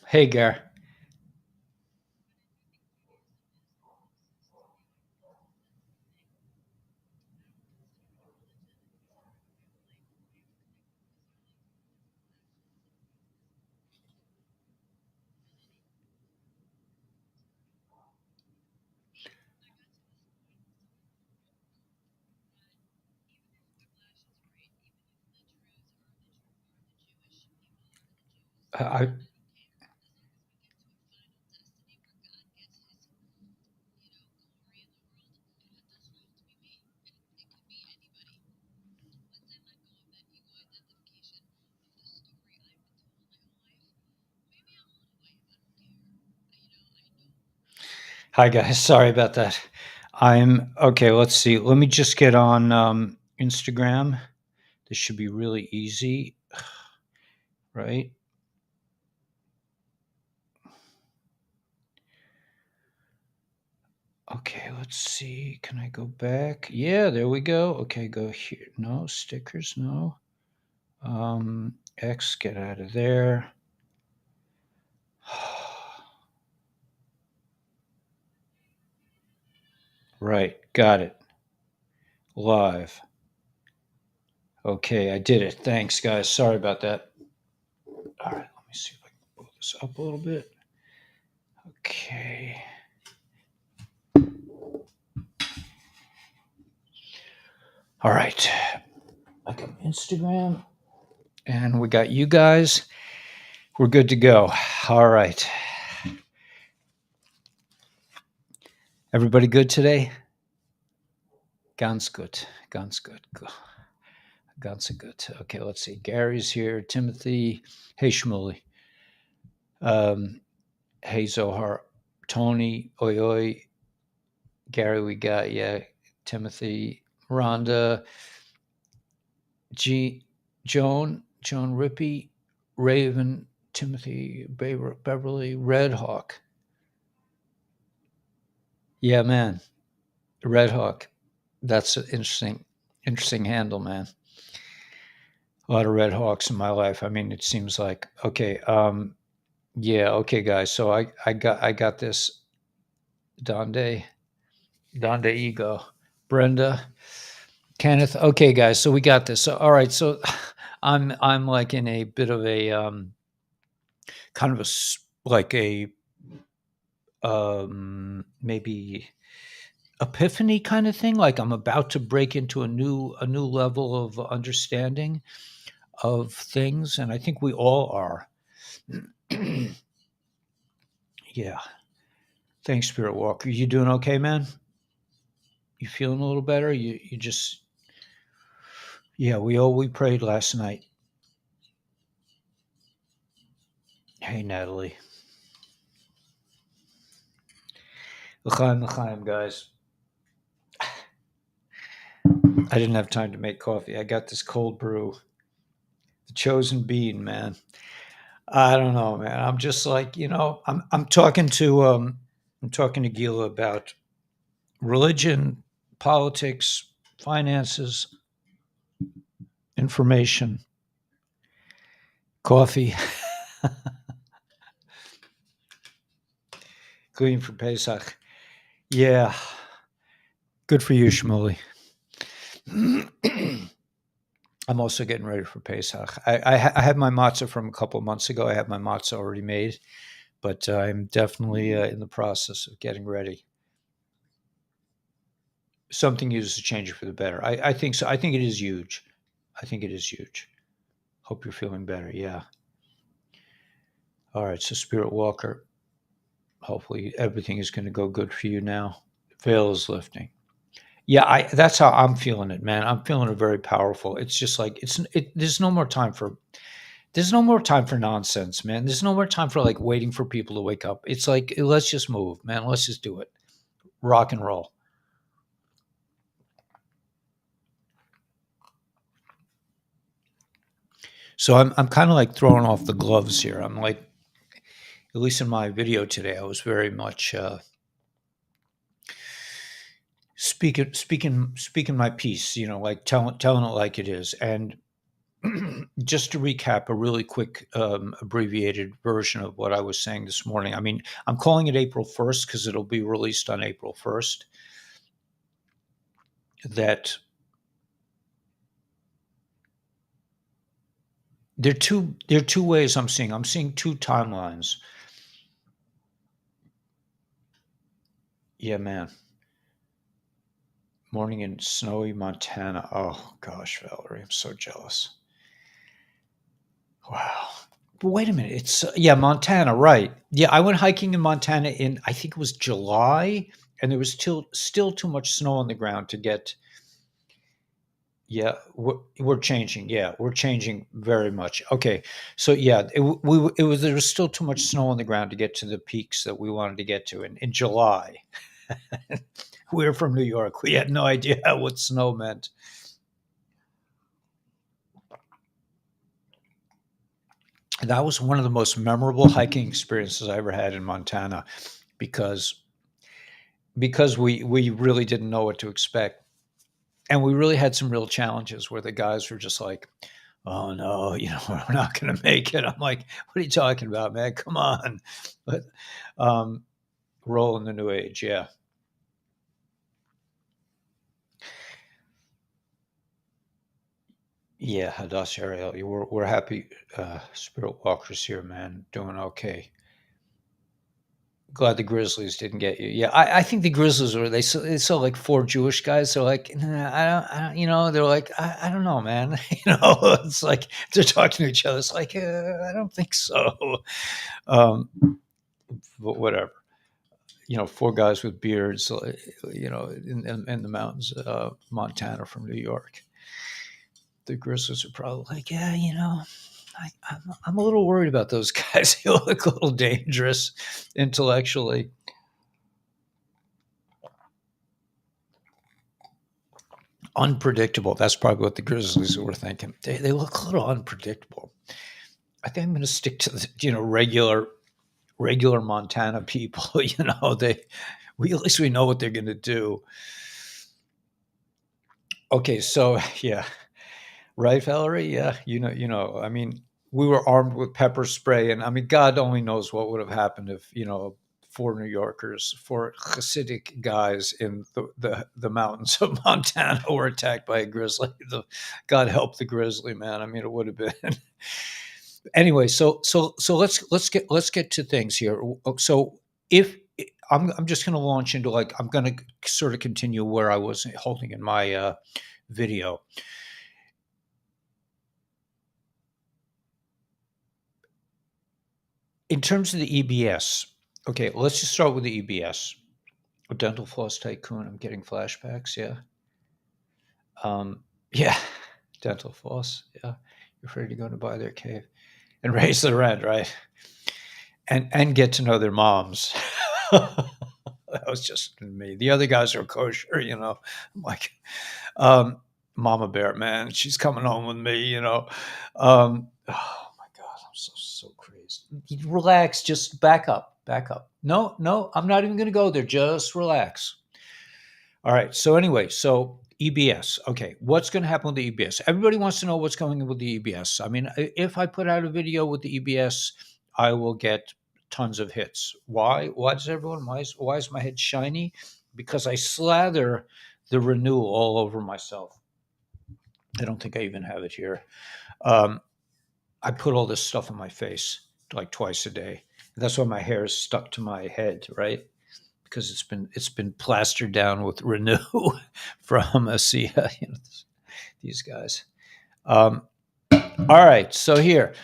Hey, Gar. I Hi, guys. Sorry about that. I'm okay. Let's see. Let me just get on Instagram. This should be really easy, right? Okay, let's see. Can I go back? Yeah, there we go. Okay, go here. No stickers. No. X. Get out of there. Right. Got it. Live. Okay, I did it. Thanks, guys. Sorry about that. All right. Let me see if I can pull this up a little bit. Okay. All right. I got Instagram and we got you guys. We're good to go. All right. Everybody good today? Ganz gut. Ganz gut. Ganz gut. Okay, let's see. Gary's here. Timothy. Hey, Shmuley. Um, hey, Zohar. Tony. Oi, oi. Gary, we got you. Timothy. Rhonda. G. Joan Rippey. Raven. Timothy. Beverly. Red Hawk. Yeah, man. Red Hawk. That's an interesting handle, man. A lot of Red Hawks in my life. I mean, it seems like okay. Yeah, okay, guys. So I got this. Donde, Donde Ego, Brenda, Kenneth. Okay, guys. So we got this. So all right. So I'm like in a bit of a kind of like a maybe epiphany kind of thing. Like I'm about to break into a new level of understanding of things, and I think we all are. Yeah. Thanks, Spirit Walker. You doing okay, man? You feeling a little better? You just yeah. We prayed last night. Hey, Natalie. L'chaim, l'chaim, guys. I didn't have time to make coffee. I got this cold brew, the chosen bean, man. I don't know, man. I'm just like I'm talking to Gila about religion, politics, finances, information, coffee, cleaning for Pesach. Yeah, good for you, Shmuley. I'm also getting ready for Pesach. I had my matzah from a couple of months ago. I have my matzah already made, but I'm definitely in the process of getting ready. Something is to change it for the better. I think so. I think it is huge. I think it is huge. Hope you're feeling better. Yeah. All right. So, Spirit Walker, hopefully everything is going to go good for you now. Veil is lifting. Yeah, that's how I'm feeling it, man. I'm feeling it very powerful. It's just like there's no more time for nonsense, man. There's no more time for like waiting for people to wake up. It's like let's just move, man. Let's just do it. Rock and roll. So I'm kind of like throwing off the gloves here. I'm like, at least in my video today, I was very much speaking my piece. Like telling it like it is. And just to recap a really quick abbreviated version of what I was saying this morning. I mean, I'm calling it April 1st because it'll be released on April 1st. That there are two ways I'm seeing. I'm seeing two timelines. Yeah, man. Morning in snowy Montana. Oh gosh, Valerie, I'm so jealous. Wow. But wait a minute. It's yeah, Montana, right? Yeah, I went hiking in Montana in I think it was July, and there was still too much snow on the ground to get. Yeah, we're changing. Yeah, we're changing very much. Okay, so yeah, it was there was still too much snow on the ground to get to the peaks that we wanted to get to in July. We're from New York. We had no idea what snow meant. That was one of the most memorable hiking experiences I ever had in Montana because we really didn't know what to expect. And we really had some real challenges where the guys were just like, "Oh no, we're not going to make it." I'm like, "What are you talking about, man? Come on!" But um, rolling the new age, yeah, yeah. Hadassah Ariel, we're happy spirit walkers here, man. Doing okay. Glad the Grizzlies didn't get you. Yeah, I think the Grizzlies were they saw like four Jewish guys. They're like, nah, I don't, they're like, I don't know, man. It's like they're talking to each other. It's like, I don't think so. Um, but whatever. Four guys with beards, in the mountains, Montana from New York. The Grizzlies are probably like, yeah, I'm a little worried about those guys. They look a little dangerous intellectually. Unpredictable. That's probably what the Grizzlies were thinking. They look a little unpredictable. I think I'm going to stick to the regular Montana people. We at least we know what they're going to do. Okay, so yeah, right, Valerie. Yeah, I mean, we were armed with pepper spray, and I mean, God only knows what would have happened if four Hasidic guys in the mountains of Montana were attacked by a grizzly. God help the grizzly, man. I mean, it would have been. Anyway, so let's get to things here. So if I'm just going to launch into like I'm going to sort of continue where I was holding in my video. In terms of the EBS, okay, let's just start with the EBS. A dental floss tycoon. I'm getting flashbacks. Yeah. Yeah. Dental floss. Yeah. You're afraid to go to buy their cave and raise the rent, right? And get to know their moms. That was just me. The other guys are kosher, I'm like, Mama Bear, man, she's coming home with me. Oh my God, I'm so crazy. Relax, just back up, back up. No, I'm not even going to go there. Just relax. All right. So anyway, EBS. Okay, what's going to happen with the EBS? Everybody wants to know what's going on with the EBS. I mean, if I put out a video with the EBS, I will get tons of hits. Why? Why does everyone? Why is my head shiny? Because I slather the Renew all over myself. I don't think I even have it here. Um, I put all this stuff on my face like twice a day. That's why my hair is stuck to my head, right? Because it's been plastered down with Renew from ASEA, these guys. All right, so here,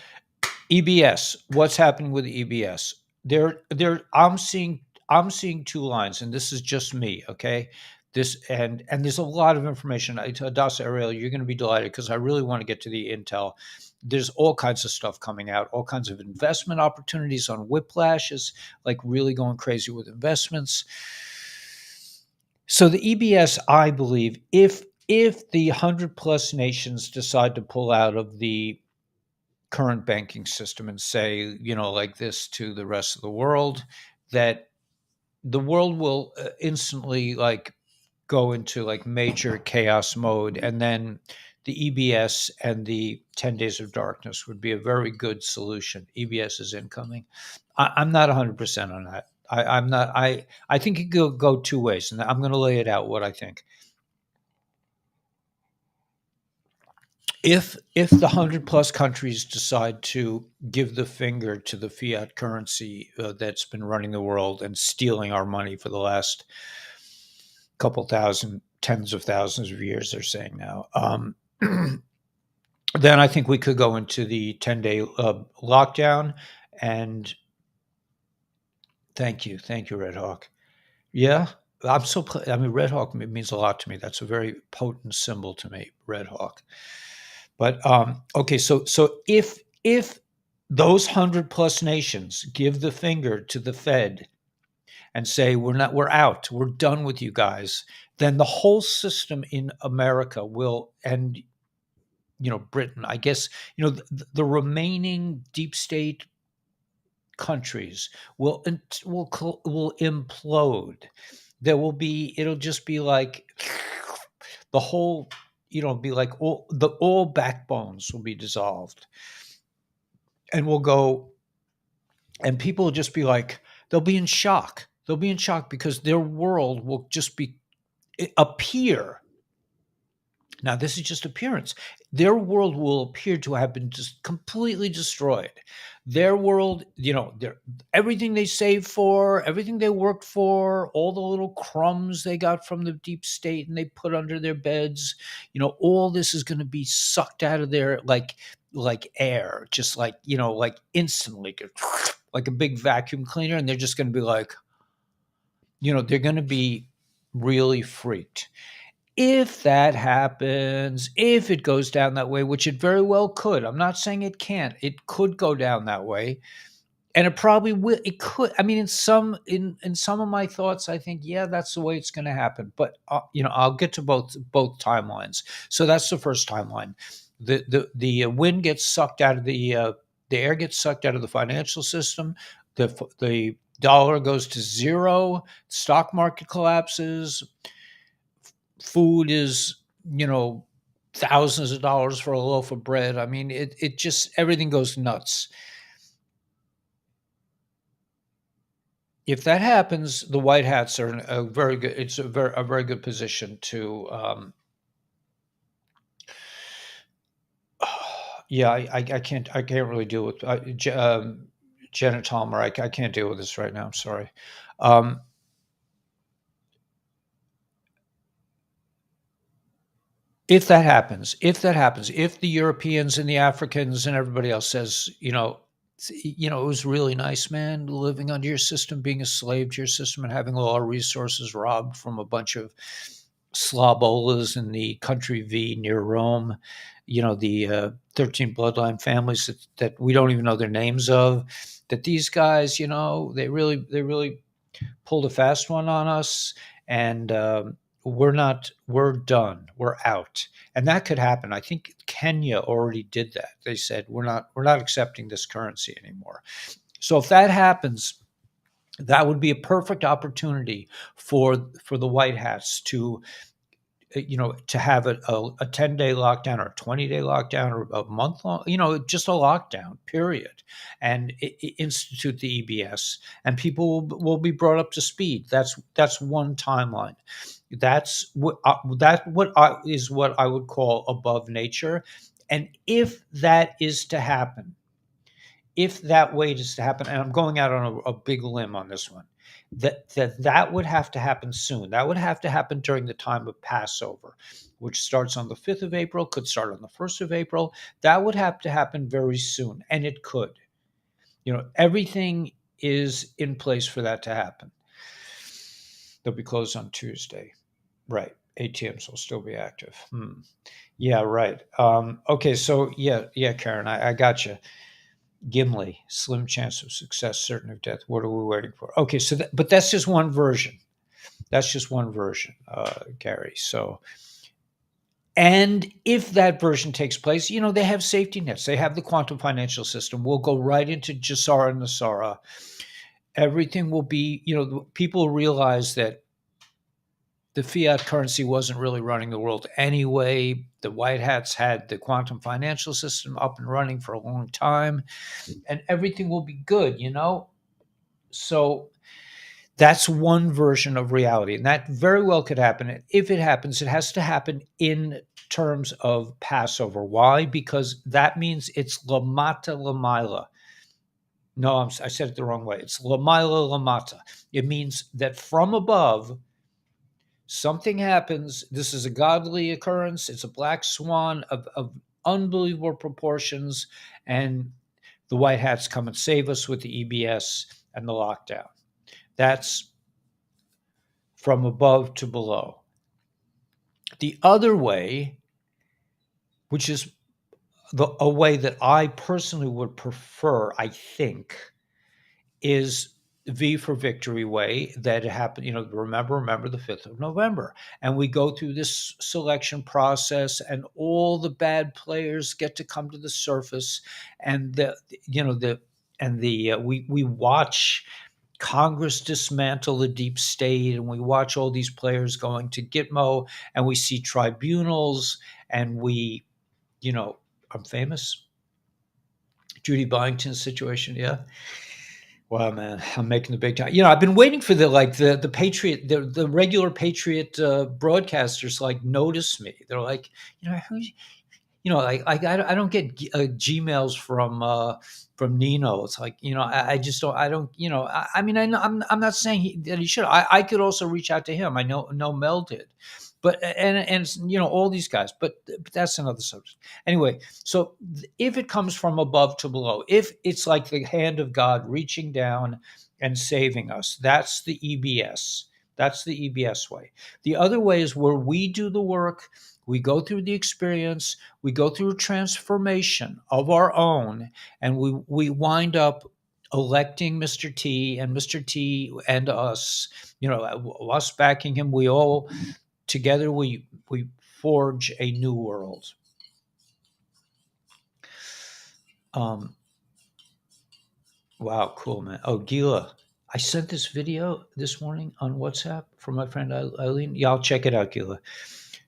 EBS. What's happening with the EBS? There. I'm seeing two lines, and this is just me. Okay, and there's a lot of information. Hadassah Ariel, you're going to be delighted because I really want to get to the intel. There's all kinds of stuff coming out, all kinds of investment opportunities on Whiplash is like really going crazy with investments. So the EBS, I believe, if the 100 plus nations decide to pull out of the current banking system and say, like this to the rest of the world, that the world will instantly like go into like major chaos mode, and then the EBS and the 10 days of darkness would be a very good solution. EBS is incoming. I'm not 100% on that. I'm not. I think it could go two ways, and I'm going to lay it out what I think. If the 100 plus countries decide to give the finger to the fiat currency that's been running the world and stealing our money for the last couple thousand, tens of thousands of years, they're saying now, then I think we could go into the 10-day lockdown. And thank you, Red Hawk. Yeah, I mean, Red Hawk means a lot to me. That's a very potent symbol to me, Red Hawk. But okay, so if those 100 plus nations give the finger to the Fed and say we're out, we're done with you guys, then the whole system in America will, and Britain, I guess, the remaining deep state countries will implode. It'll just be like the whole, be like all backbones will be dissolved, and we'll go, and people will just be like, they'll be in shock. They'll be in shock because their world will just appear. Now, this is just appearance. Their world will appear to have been just completely destroyed. Their world, everything they saved for, everything they worked for, all the little crumbs they got from the deep state and they put under their beds, all this is going to be sucked out of there like air, just like instantly, like a big vacuum cleaner. And they're just going to be like, they're going to be really freaked. If that happens, if it goes down that way, which it very well could, I'm not saying it can't, it could go down that way. And it probably will. It could. I mean, in some of my thoughts, I think, yeah, that's the way it's going to happen. But I'll get to both timelines. So that's the first timeline. The wind gets sucked out of the air gets sucked out of the financial system. The dollar goes to zero. Stock market collapses. Food is, thousands of dollars for a loaf of bread. I mean, it just, everything goes nuts. If that happens, the white hats are in a very good. It's a very good position to. Yeah, I can't really deal with Janet Palmer. I can't deal with this right now. I'm sorry. If that happens, if the Europeans and the Africans and everybody else says, it was really nice, man, living under your system, being a slave to your system, and having all our resources robbed from a bunch of slobolas in the country V near Rome, the 13 bloodline families that we don't even know their names of, that these guys, they really pulled a fast one on us, and we're done, we're out. And that could happen. I think Kenya already did that. They said we're not accepting this currency anymore. So if that happens, that would be a perfect opportunity for the white hats to to have a 10-day lockdown or a 20-day lockdown or a month long, just a lockdown period, and institute the EBS, and people will be brought up to speed. That's one timeline. That's what is what I would call above nature. And if that is to happen, if that wait is to happen, and I'm going out on a big limb on this one, that would have to happen soon. That would have to happen during the time of Passover, which starts on the 5th of April, could start on the 1st of April. That would have to happen very soon, and it could. Everything is in place for that to happen. They'll be closed on Tuesday. Right. ATMs will still be active. Yeah, right. Okay, so yeah, Karen, I got you. Gimli, slim chance of success, certain of death. What are we waiting for? Okay, so but that's just one version. That's just one version, Gary. So, and if that version takes place, they have safety nets. They have the quantum financial system. We'll go right into Jasara and Nasara. Everything will be, people realize that the fiat currency wasn't really running the world anyway. The white hats had the quantum financial system up and running for a long time, and everything will be good, So that's one version of reality, and that very well could happen. And if it happens, it has to happen in terms of Passover. Why? Because that means it's lamata lamila. No, I said it the wrong way. It's lamila lamata. It means that from above, something happens. This is a godly occurrence. It's a black swan of unbelievable proportions, and the white hats come and save us with the EBS and the lockdown. That's from above to below. The other way, which is a way that I personally would prefer, I think, is V for Victory way that it happened, remember the 5th of November. And we go through this selection process and all the bad players get to come to the surface, and we watch Congress dismantle the deep state, and we watch all these players going to Gitmo, and we see tribunals, and I'm famous. Judy Byington's situation, yeah. Wow, man, I'm making the big time. I've been waiting for the Patriot, the regular Patriot broadcasters notice me. They're like, who, I don't get Gmails from Nino. It's like, I just don't. I don't. I mean, I'm not saying that he should. I could also reach out to him. I know Mel did, but and all these guys. But that's another subject. Anyway, so if it comes from above to below, if it's like the hand of God reaching down and saving us, that's the EBS. That's the EBS way. The other way is where we do the work. We go through the experience, we go through a transformation of our own, and we wind up electing Mr. T and Mr. T and us, us backing him. We all together we forge a new world. Wow, cool, man. Oh, Gila, I sent this video this morning on WhatsApp from my friend Eileen. Yeah, I'll check it out, Gila.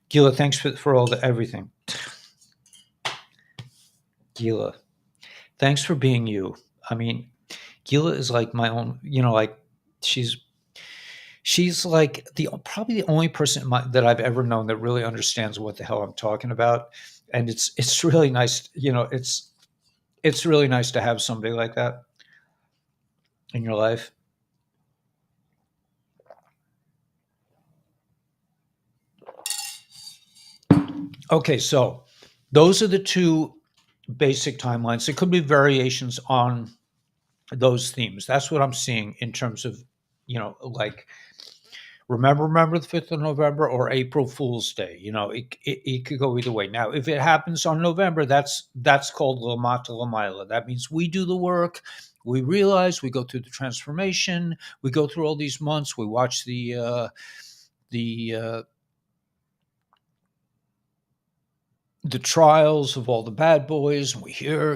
Gila, thanks for all the everything. Gila, thanks for being you. I mean, Gila is like my own, she's like probably the only person that I've ever known that really understands what the hell I'm talking about. And it's really nice, it's really nice to have somebody like that in your life. Okay, so those are the two basic timelines. There could be variations on those themes. That's what I'm seeing in terms of, remember the 5th of November or April Fool's Day. It could go either way. Now, if it happens on November, that's called Lamata Lamaila. That means we do the work. We realize, we go through the transformation. We go through all these months. We watch the trials of all the bad boys, and we hear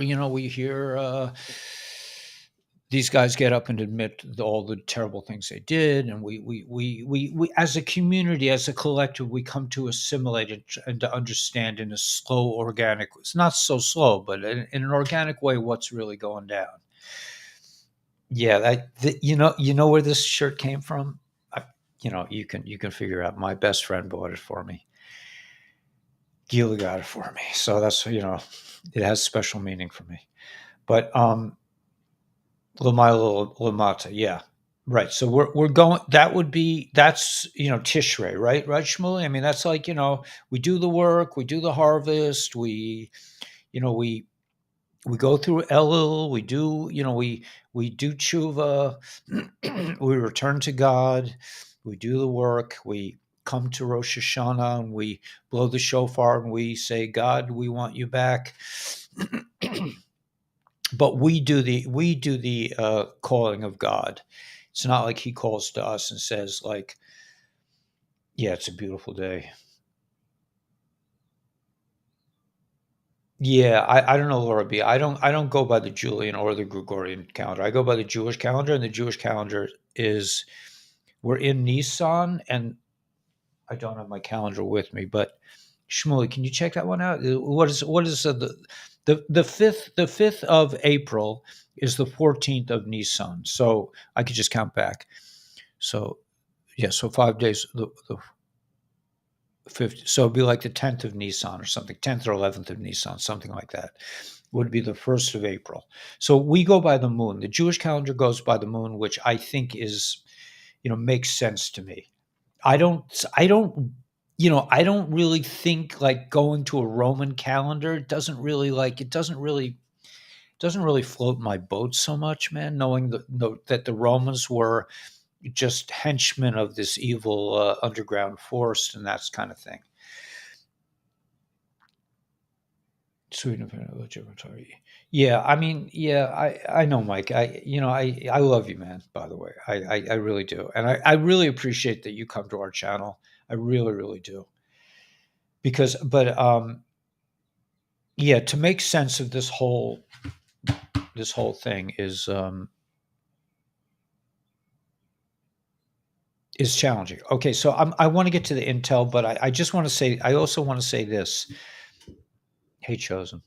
these guys get up and admit all the terrible things they did, and we as a community, as a collective, we come to assimilate it and to understand in a slow, organic. It's not so slow, but in an organic way, what's really going down. Yeah, you know where this shirt came from. You can figure out. My best friend bought it for me. Gila got it for me. So that's, it has special meaning for me. But Lamata, yeah. Right. So we're going, that's, Tishrei, right? Right, Shmuley? I mean, that's like, we do the work, we do the harvest, we go through Elul, we do, we do tshuva, we return to God, we do the work, we come to Rosh Hashanah, and we blow the shofar and we say, God, we want you back. But we do the calling of God. It's not like he calls to us and says, like, yeah, it's a beautiful day. Yeah, I don't know, Laura B. I don't go by the Julian or the Gregorian calendar. I go by the Jewish calendar, and the Jewish calendar is, we're in Nisan, and I don't have my calendar with me, but Shmuley, can you check that one out? What is the fifth of April is the 14th of Nisan. So I could just count back. So yeah, so 5 days. The 50, so it'd be like the 10th of Nisan or something, 10th or 11th of Nisan, something like that, would be the 1st of April. So we go by the moon. The Jewish calendar goes by the moon, which I think is, makes sense to me. I don't really think like going to a Roman calendar. It doesn't really float my boat so much, man, knowing that the Romans were just henchmen of this evil underground force and that kind of thing. Sweden, yeah. I mean, yeah. I know, Mike. I love you, man. By the way, I really do, and I really appreciate that you come to our channel. I really, really do. But yeah, to make sense of this whole thing is challenging. Okay, so I want to get to the intel, but I just want to say I also want to say this. Hey, Chosen,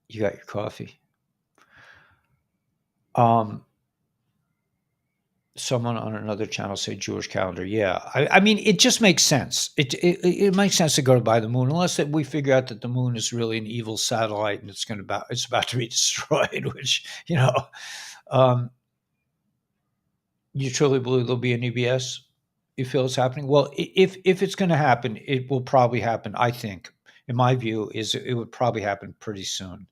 you got your coffee. Someone on another channel say Jewish calendar. Yeah, I mean, it just makes sense. It makes sense to go by the moon, unless that we figure out that the moon is really an evil satellite and it's about to be destroyed. Which um, you truly believe there'll be an EBS? You feel it's happening? Well, if it's going to happen, it will probably happen. I think, in my view, is it would probably happen pretty soon.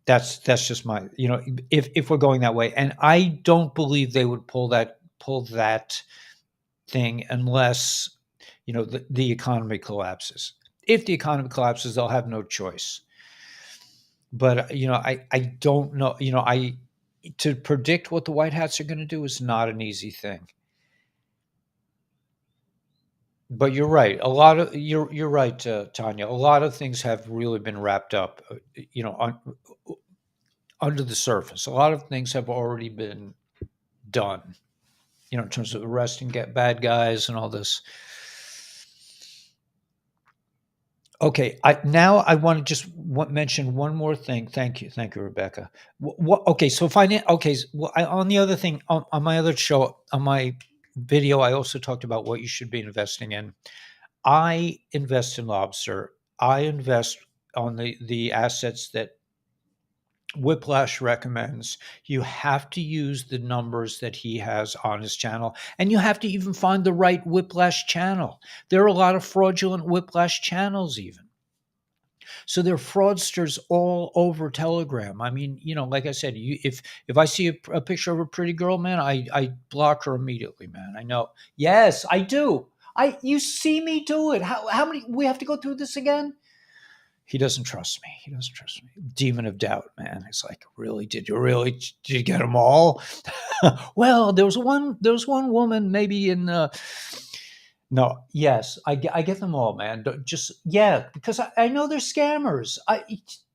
That's just my, if we're going that way, and I don't believe they would pull that thing unless the economy collapses. If the economy collapses, they'll have no choice. But I don't know. I to predict what the White Hats are going to do is not an easy thing. But you're right. You're right, Tanya. A lot of things have really been wrapped up, under the surface. A lot of things have already been done, in terms of arresting get bad guys and all this. Okay, now I want to just mention one more thing. Thank you, Rebecca. Okay, so on the other thing on my other show, on my video, I also talked about what you should be investing in. I invest in Lobster. I invest on the assets that Whiplash recommends. You have to use the numbers that he has on his channel, and you have to even find the right Whiplash channel. There are a lot of fraudulent Whiplash channels, even. So there are fraudsters all over Telegram. I mean, like I said, if I see a picture of a pretty girl, man, I block her immediately, man. I know. Yes, I do. You see me do it. How many? We have to go through this again? He doesn't trust me. He doesn't trust me. Demon of doubt, man. It's like, really? Did you get them all? Well, there was one woman maybe in. No, yes, I get them all, man. Because I know they're scammers. I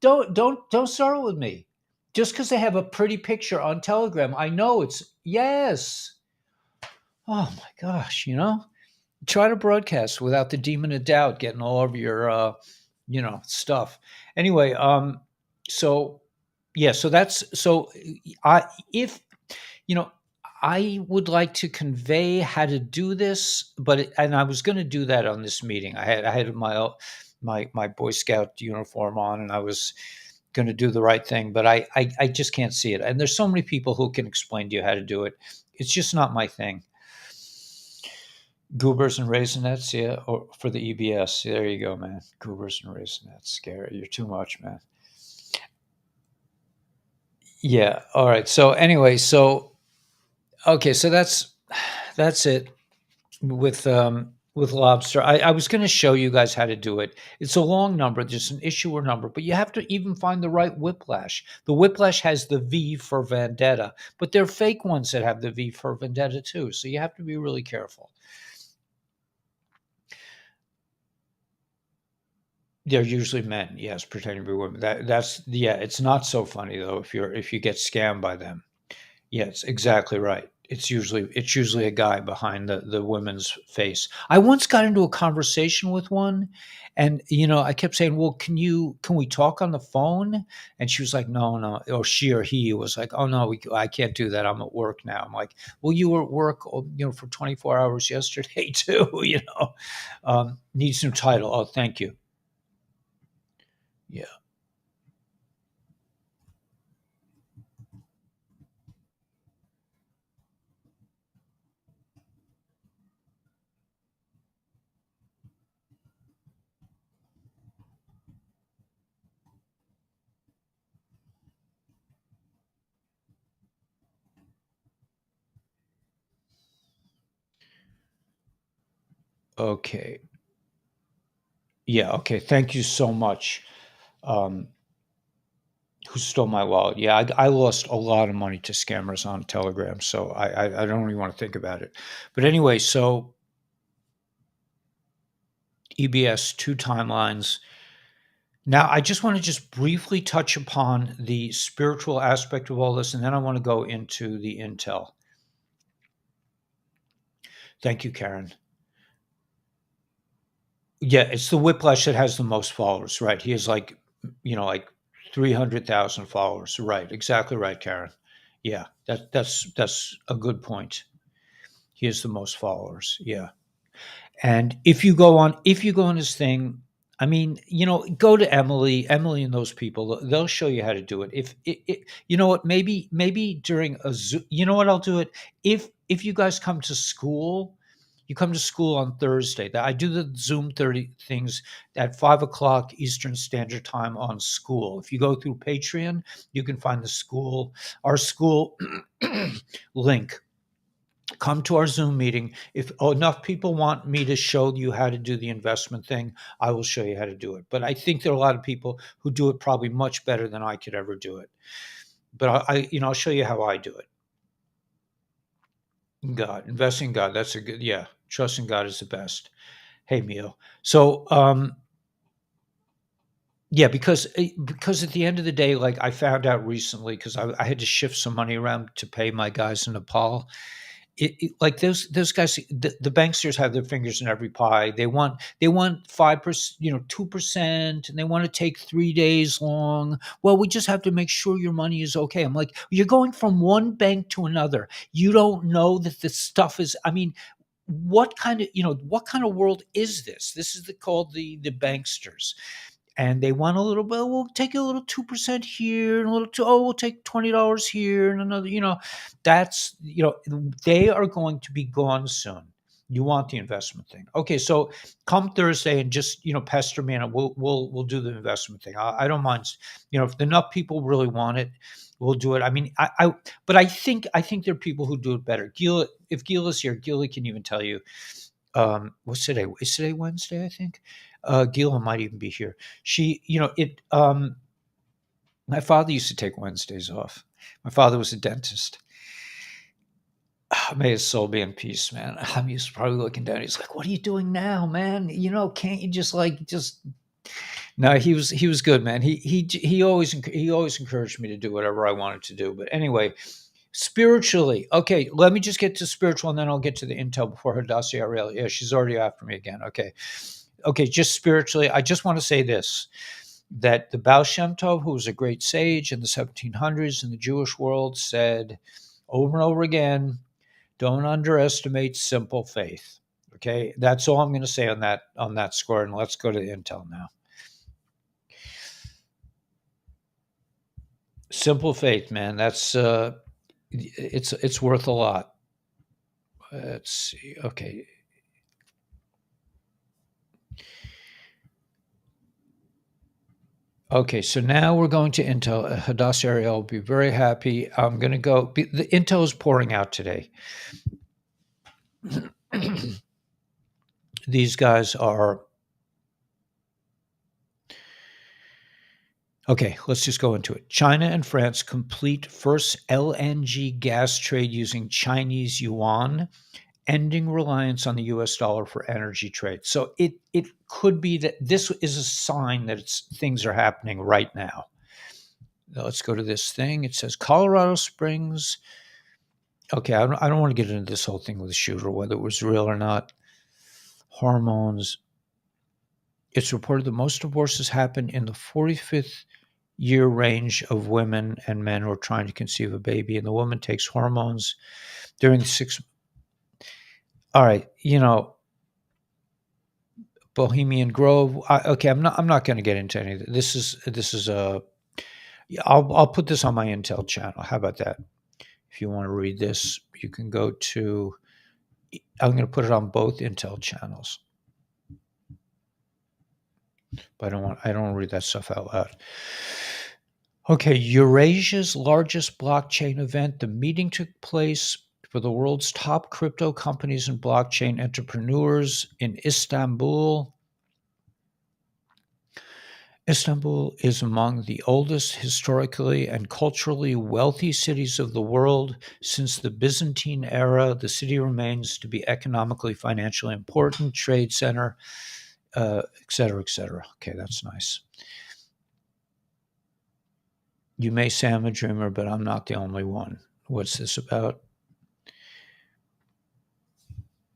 don't start with me. Just because they have a pretty picture on Telegram, I know it's yes. Oh my gosh, try to broadcast without the demon of doubt getting all over your stuff. Anyway, so yeah, so I if I would like to convey how to do this, and I was going to do that on this meeting. I had my Boy Scout uniform on, and I was going to do the right thing, but I just can't see it. And there's so many people who can explain to you how to do it. It's just not my thing. Goobers and Raisinets, yeah, or for the EBS. There you go, man. Goobers and Raisinets. Scary. You're too much, man. Yeah. All right. So anyway, okay, so that's it with Lobster. I was going to show you guys how to do it. It's a long number, just an issuer number, but you have to even find the right Whiplash. The Whiplash has the V for Vendetta, but there are fake ones that have the V for Vendetta too. So you have to be really careful. They're usually men, yes, pretending to be women. It's not so funny though if you get scammed by them. Yes, exactly right. it's usually a guy behind the women's face. I once got into a conversation with one, and I kept saying, "Well, can we talk on the phone?" And she was like, "No, no," or she or he was like, "Oh no, I can't do that. I'm at work now." I'm like, "Well, you were at work, for 24 hours yesterday too." Needs new title. Oh, thank you. Yeah. Okay. Yeah. Okay. Thank you so much. Um, who stole my wallet? Yeah, I lost a lot of money to scammers on Telegram, so I don't even want to think about it. But anyway, so EBS, two timelines. Now, I just want to just briefly touch upon the spiritual aspect of all this, and then I want to go into the intel. Thank you, Karen. Yeah, it's the Whiplash that has the most followers, right? He has like 300,000 followers. Right, exactly right, Karen. Yeah, that's a good point. He has the most followers. Yeah. And if you go on his thing, I mean, go to Emily and those people. They'll show you how to do it. If you know what, maybe during a Zoom, you know what, I'll do it. If you guys come to school, you come to school on Thursday. I do the Zoom 30 things at 5 o'clock Eastern Standard Time on school. If you go through Patreon, you can find our school link. Come to our Zoom meeting. If enough people want me to show you how to do the investment thing, I will show you how to do it. But I think there are a lot of people who do it probably much better than I could ever do it. But I'll show you how I do it. God, investing in God. That's a good, yeah. Trusting God is the best. Hey, Mio. So, yeah, because at the end of the day, like I found out recently, because I had to shift some money around to pay my guys in Nepal. Like those guys, the banksters have their fingers in every pie. They want 5%, 2%, and they want to take 3 days long. Well, we just have to make sure your money is okay. I'm like, you're going from one bank to another. You don't know that this stuff is. I mean, what kind of world is this? This is called the banksters, and they want a little bit. We'll take a little 2% here, and a little two. Oh, we'll take $20 here, and another. That's they are going to be gone soon. You want the investment thing, okay? So come Thursday and just pester me, and we'll do the investment thing. I don't mind. If enough people really want it, we'll do it. I mean, but I think there are people who do it better. Gila, if Gila's here, Gila can even tell you. What's today? Is today Wednesday? I think. Gila might even be here. She, it. My father used to take Wednesdays off. My father was a dentist. May his soul be in peace, man. He's probably looking down. He's like, "What are you doing now, man? Can't you just?" No, he was good, man. He always encouraged me to do whatever I wanted to do. But anyway, spiritually, okay. Let me just get to spiritual, and then I'll get to the intel before Hadassah Ariel. Yeah, she's already after me again. Okay. Just spiritually, I just want to say this: that the Baal Shem Tov, who was a great sage in the 1700s in the Jewish world, said over and over again, don't underestimate simple faith. Okay, that's all I'm going to say on that score, and let's go to the intel now. Simple faith, man. That's it's worth a lot. Let's see. Okay. Okay, so now we're going to Intel. Hadassah Ariel will be very happy. I'm going to go. The Intel is pouring out today. These guys are. Okay, let's just go into it. China and France complete first LNG gas trade using Chinese yuan, ending reliance on the US dollar for energy trade. So it could be that this is a sign that things are happening right now. Now let's go to this thing. It says Colorado Springs Okay, I don't want to get into this whole thing with the shooter, whether it was real or not. Hormones. It's reported that most divorces happen in the 45th year range of women and men who are trying to conceive a baby, and the woman takes hormones during the 6. All right, Bohemian Grove. Okay, I'm not going to get into any of this. This is a. Yeah, I'll put this on my Intel channel. How about that? If you want to read this, you can go to. I'm going to put it on both Intel channels, but I don't read that stuff out loud. Okay, Eurasia's largest blockchain event. The meeting took place for the world's top crypto companies and blockchain entrepreneurs in Istanbul. Istanbul is among the oldest historically and culturally wealthy cities of the world. Since the Byzantine era, the city remains to be economically, financially important, trade center, et cetera, et cetera. Okay, that's nice. You may say I'm a dreamer, but I'm not the only one. What's this about?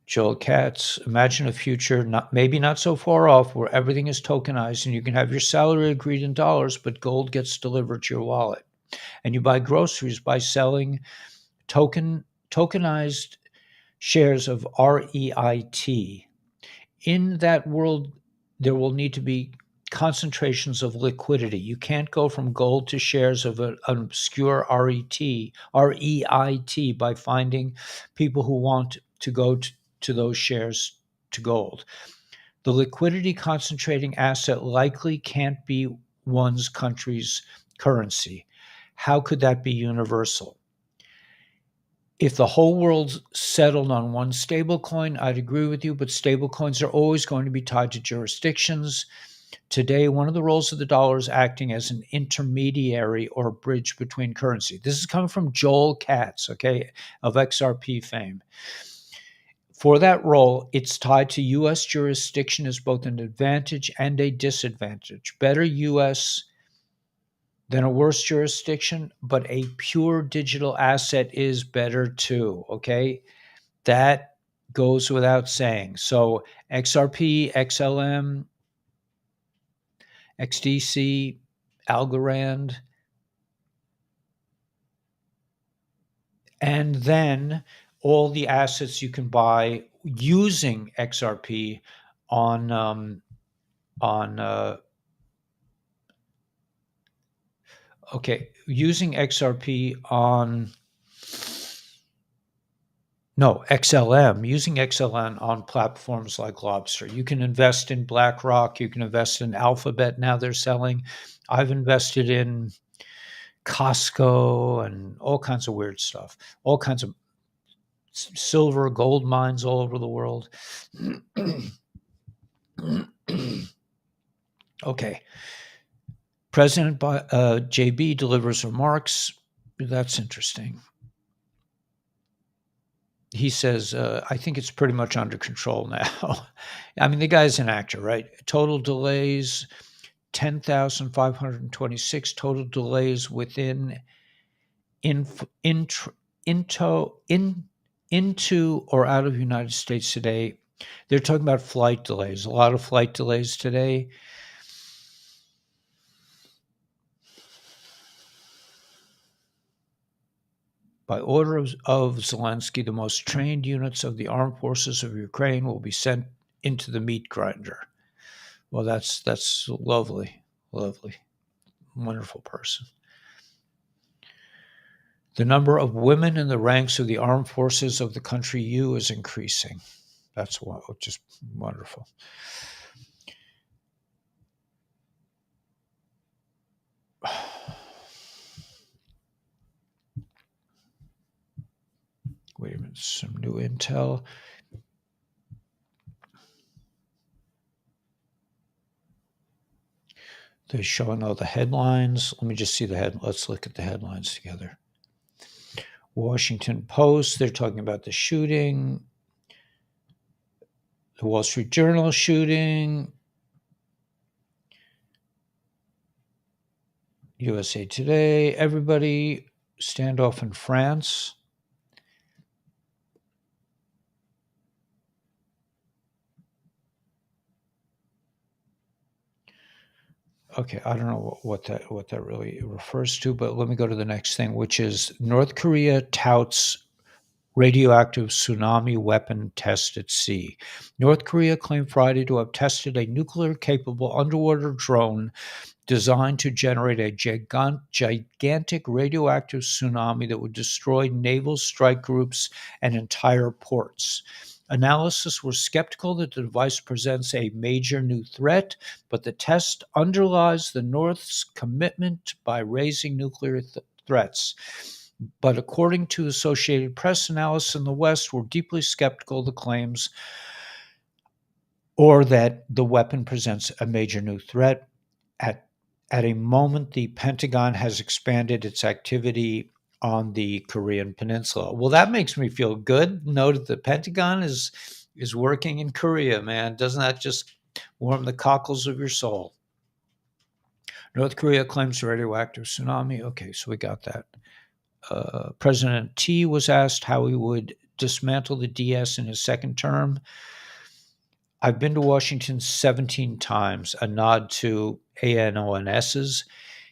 Joel Katz, imagine a future maybe not so far off where everything is tokenized and you can have your salary agreed in dollars, but gold gets delivered to your wallet. And you buy groceries by selling tokenized shares of REIT. In that world, there will need to be concentrations of liquidity. You can't go from gold to shares of an obscure REIT by finding people who want to go to those shares to gold. The liquidity concentrating asset likely can't be one's country's currency. How could that be universal? If the whole world settled on one stable coin, I'd agree with you, but stable coins are always going to be tied to jurisdictions. Today, one of the roles of the dollar is acting as an intermediary or a bridge between currency. This is coming from Joel Katz, okay, of XRP fame. For that role, it's tied to U.S. jurisdiction as both an advantage and a disadvantage. Better U.S. than a worse jurisdiction, but a pure digital asset is better too, okay? That goes without saying. So XRP, XLM, XDC, Algorand, and then all the assets you can buy using XRP on using XRP on no, XLM, using XLM on platforms like Lobster. You can invest in BlackRock, you can invest in Alphabet, now they're selling. I've invested in Costco and all kinds of weird stuff, all kinds of silver, gold mines all over the world. Okay. President JB delivers remarks. That's interesting. He says, I think it's pretty much under control now. I mean, the guy's an actor, right? Total delays, 10,526 total delays within into or out of the United States today. They're talking about flight delays, a lot of flight delays today. By order of Zelensky, the most trained units of the armed forces of Ukraine will be sent into the meat grinder. Well, that's lovely, lovely, wonderful person. The number of women in the ranks of the armed forces of the country U is increasing. That's just wonderful. Wait a minute, some new intel. They're showing all the headlines. Let me just see let's look at the headlines together. Washington Post, they're talking about the shooting. The Wall Street Journal shooting. USA Today, everybody, standoff in France. Okay, I don't know what that really refers to, but let me go to the next thing, which is North Korea touts radioactive tsunami weapon test at sea. North Korea claimed Friday to have tested a nuclear capable underwater drone designed to generate a gigantic radioactive tsunami that would destroy naval strike groups and entire ports. Analysis were skeptical that the device presents a major new threat, but the test underlies the North's commitment by raising nuclear threats. But according to Associated Press, analysts in the West were deeply skeptical of the claims or that the weapon presents a major new threat. At, at a moment, the Pentagon has expanded its activity on the Korean Peninsula. Well, that makes me feel good. Know that the Pentagon is working in Korea, man. Doesn't that just warm the cockles of your soul? North Korea claims radioactive tsunami. Okay, so we got that. President T was asked how he would dismantle the DS in his second term. I've been to Washington 17 times, a nod to ANONS's.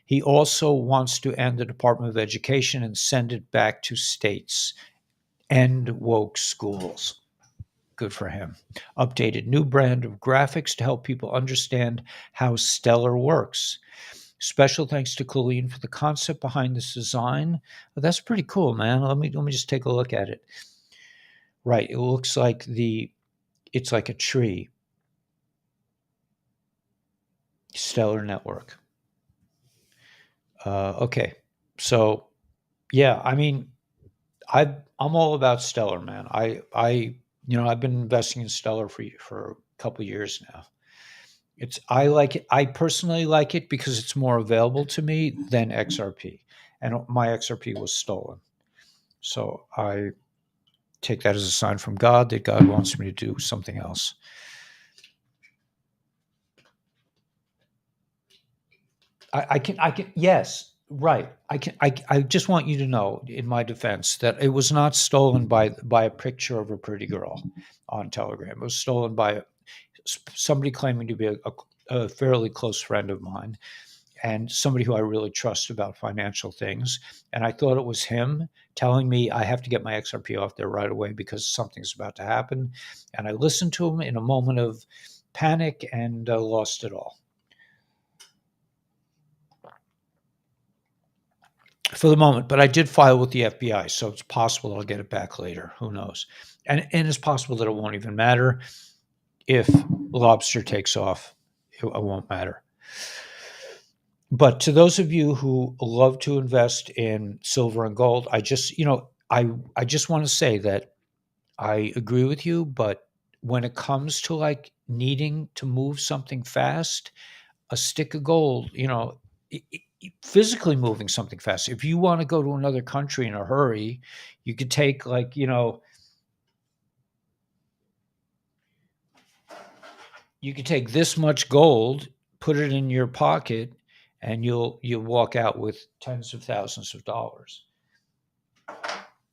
He also wants to end the Department of Education and send it back to states. End woke schools. Good for him. Updated new brand of graphics to help people understand how Stellar works. Special thanks to Colleen for the concept behind this design. Well, that's pretty cool, man. Let me just take a look at it. Right, it looks like it's like a tree. Stellar network. Okay, so yeah, I mean, I'm all about Stellar, man. I've been investing in Stellar for a couple of years now. I like it. I personally like it because it's more available to me than XRP, and my XRP was stolen. So I take that as a sign from God that God wants me to do something else. Yes, right. I just want you to know, in my defense, that it was not stolen by a picture of a pretty girl on Telegram. It was stolen by somebody claiming to be a fairly close friend of mine and somebody who I really trust about financial things. And I thought it was him telling me I have to get my XRP off there right away because something's about to happen. And I listened to him in a moment of panic and lost it all. For the moment, but I did file with the FBI, so it's possible I'll get it back later. Who knows? And it's possible that it won't even matter. If lobster takes off, it won't matter. But to those of you who love to invest in silver and gold, I just want to say that I agree with you, but when it comes to like needing to move something fast, a stick of gold, physically moving something fast. If you want to go to another country in a hurry, you could take you could take this much gold, put it in your pocket, and you'll walk out with tens of thousands of dollars.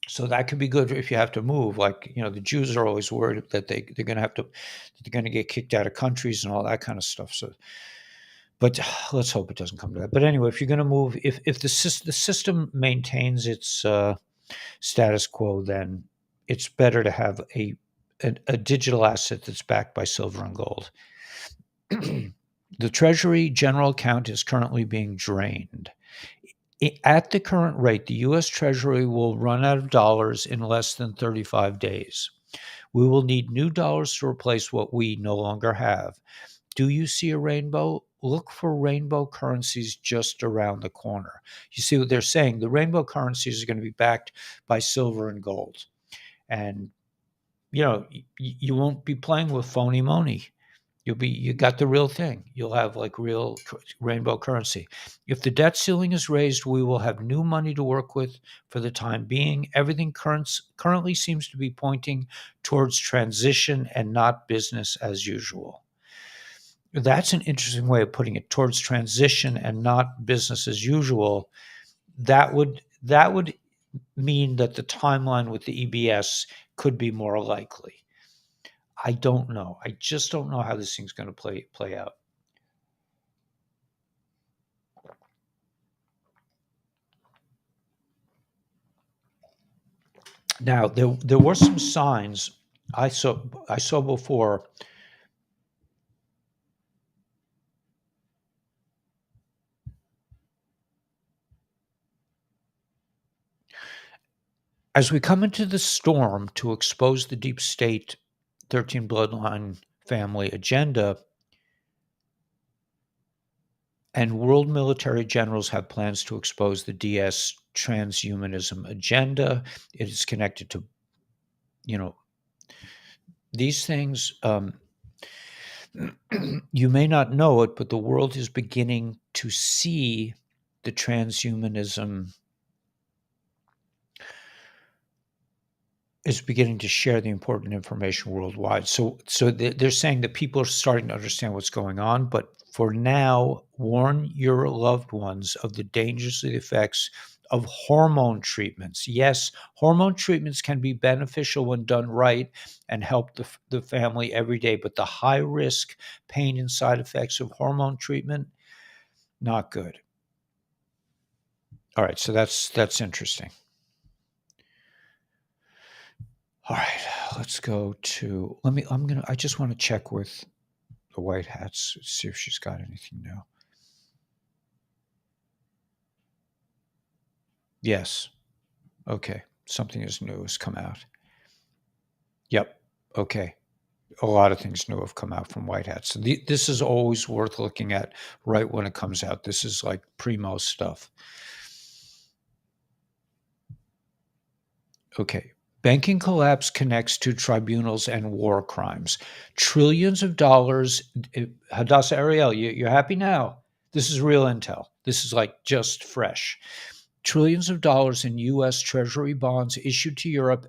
So that could be good if you have to move. Like, the Jews are always worried that they're going to they're going to get kicked out of countries and all that kind of stuff. So, but let's hope it doesn't come to that. But anyway, if you're going to move, if the system maintains its status quo, then it's better to have a digital asset that's backed by silver and gold. The Treasury general account is currently being drained. At the current rate, the U.S. Treasury will run out of dollars in less than 35 days. We will need new dollars to replace what we no longer have. Do you see a rainbow? Look for rainbow currencies just around the corner. You see what they're saying? The rainbow currencies are going to be backed by silver and gold. And, you won't be playing with phony money. You got the real thing. You'll have like real rainbow currency. If the debt ceiling is raised, we will have new money to work with for the time being. Everything currently seems to be pointing towards transition and not business as usual. That's an interesting way of putting it, towards transition and not business as usual. That would mean that the timeline with the EBS could be more likely. I don't know. I just don't know how this thing's going to play out. Now, there were some signs I saw before. As we come into the storm to expose the deep state 13 bloodline family agenda, and world military generals have plans to expose the DS transhumanism agenda. It is connected to, you know, these things. You may not know it, but the world is beginning to see the transhumanism is beginning to share the important information worldwide. So they're saying that people are starting to understand what's going on, but for now, warn your loved ones of the dangers of the effects of hormone treatments. Yes, hormone treatments can be beneficial when done right and help the family every day, but the high risk pain and side effects of hormone treatment, not good. All right, so that's interesting. All right, let's go to I just want to check with the White Hats, see if she's got anything new. Yes. Okay. Something is new has come out. Yep. Okay. A lot of things new have come out from White Hats. So this is always worth looking at right when it comes out. This is like primo stuff. Okay. Banking collapse connects to tribunals and war crimes. Trillions of dollars. Hadassah Ariel, you're happy now? This is real intel. This is like just fresh. Trillions of dollars in U.S. Treasury bonds issued to Europe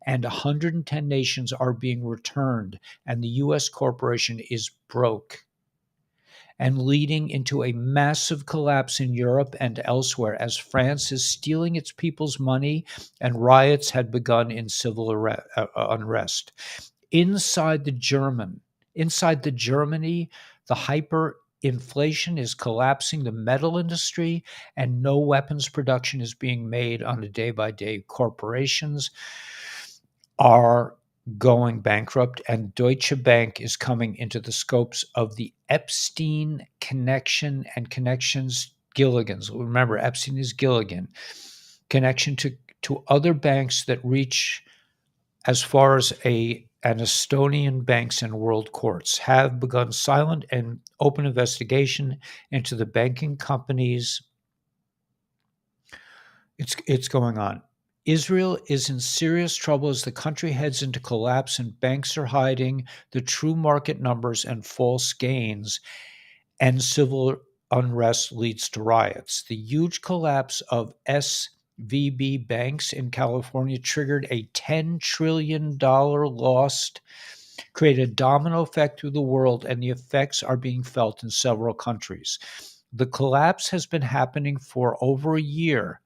and 110 nations are being returned, and the U.S. corporation is broke and leading into a massive collapse in Europe and elsewhere as France is stealing its people's money and riots had begun in civil unrest. Inside inside the Germany, the hyperinflation is collapsing the metal industry and no weapons production is being made on a day-by-day. Corporations are going bankrupt, and Deutsche Bank is coming into the scopes of the Epstein connection and connections Gilligan's. Remember, Epstein is Gilligan. Connection to other banks that reach as far as an Estonian banks and world courts have begun silent and open investigation into the banking companies. It's going on. Israel is in serious trouble as the country heads into collapse and banks are hiding the true market numbers and false gains, and civil unrest leads to riots. The huge collapse of SVB banks in California triggered a $10 trillion loss, created a domino effect through the world, and the effects are being felt in several countries. The collapse has been happening for over a year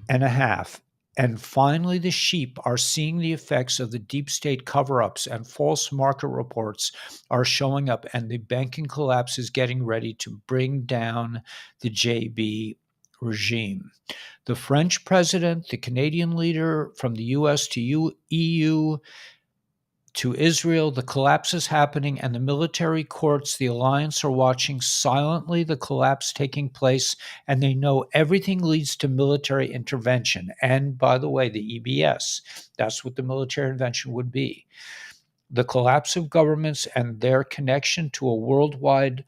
and a half. And finally, the sheep are seeing the effects of the deep state cover ups, and false market reports are showing up, and the banking collapse is getting ready to bring down the JB regime. The French president, the Canadian leader, from the US to EU to Israel, the collapse is happening, and the military courts, the alliance, are watching silently the collapse taking place, and they know everything leads to military intervention. And by the way, the EBS, that's what the military intervention would be. The collapse of governments and their connection to a worldwide,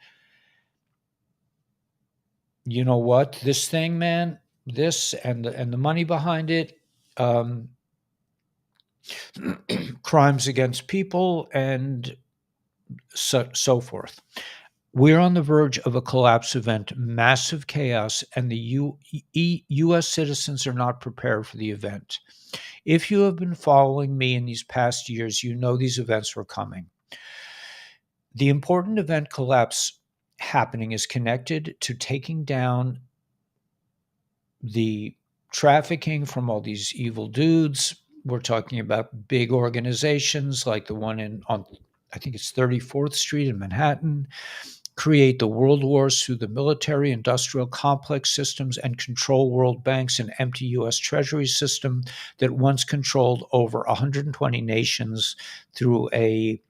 you know what, this thing, man, this and the money behind it, crimes against people, and so forth. We're on the verge of a collapse event, massive chaos, and the U.S. citizens are not prepared for the event. If you have been following me in these past years, you know these events were coming. The important event collapse happening is connected to taking down the trafficking from all these evil dudes. We're talking about big organizations like the one on I think it's 34th Street in Manhattan, create the world wars through the military industrial complex systems and control world banks and empty U.S. Treasury system that once controlled over 120 nations through a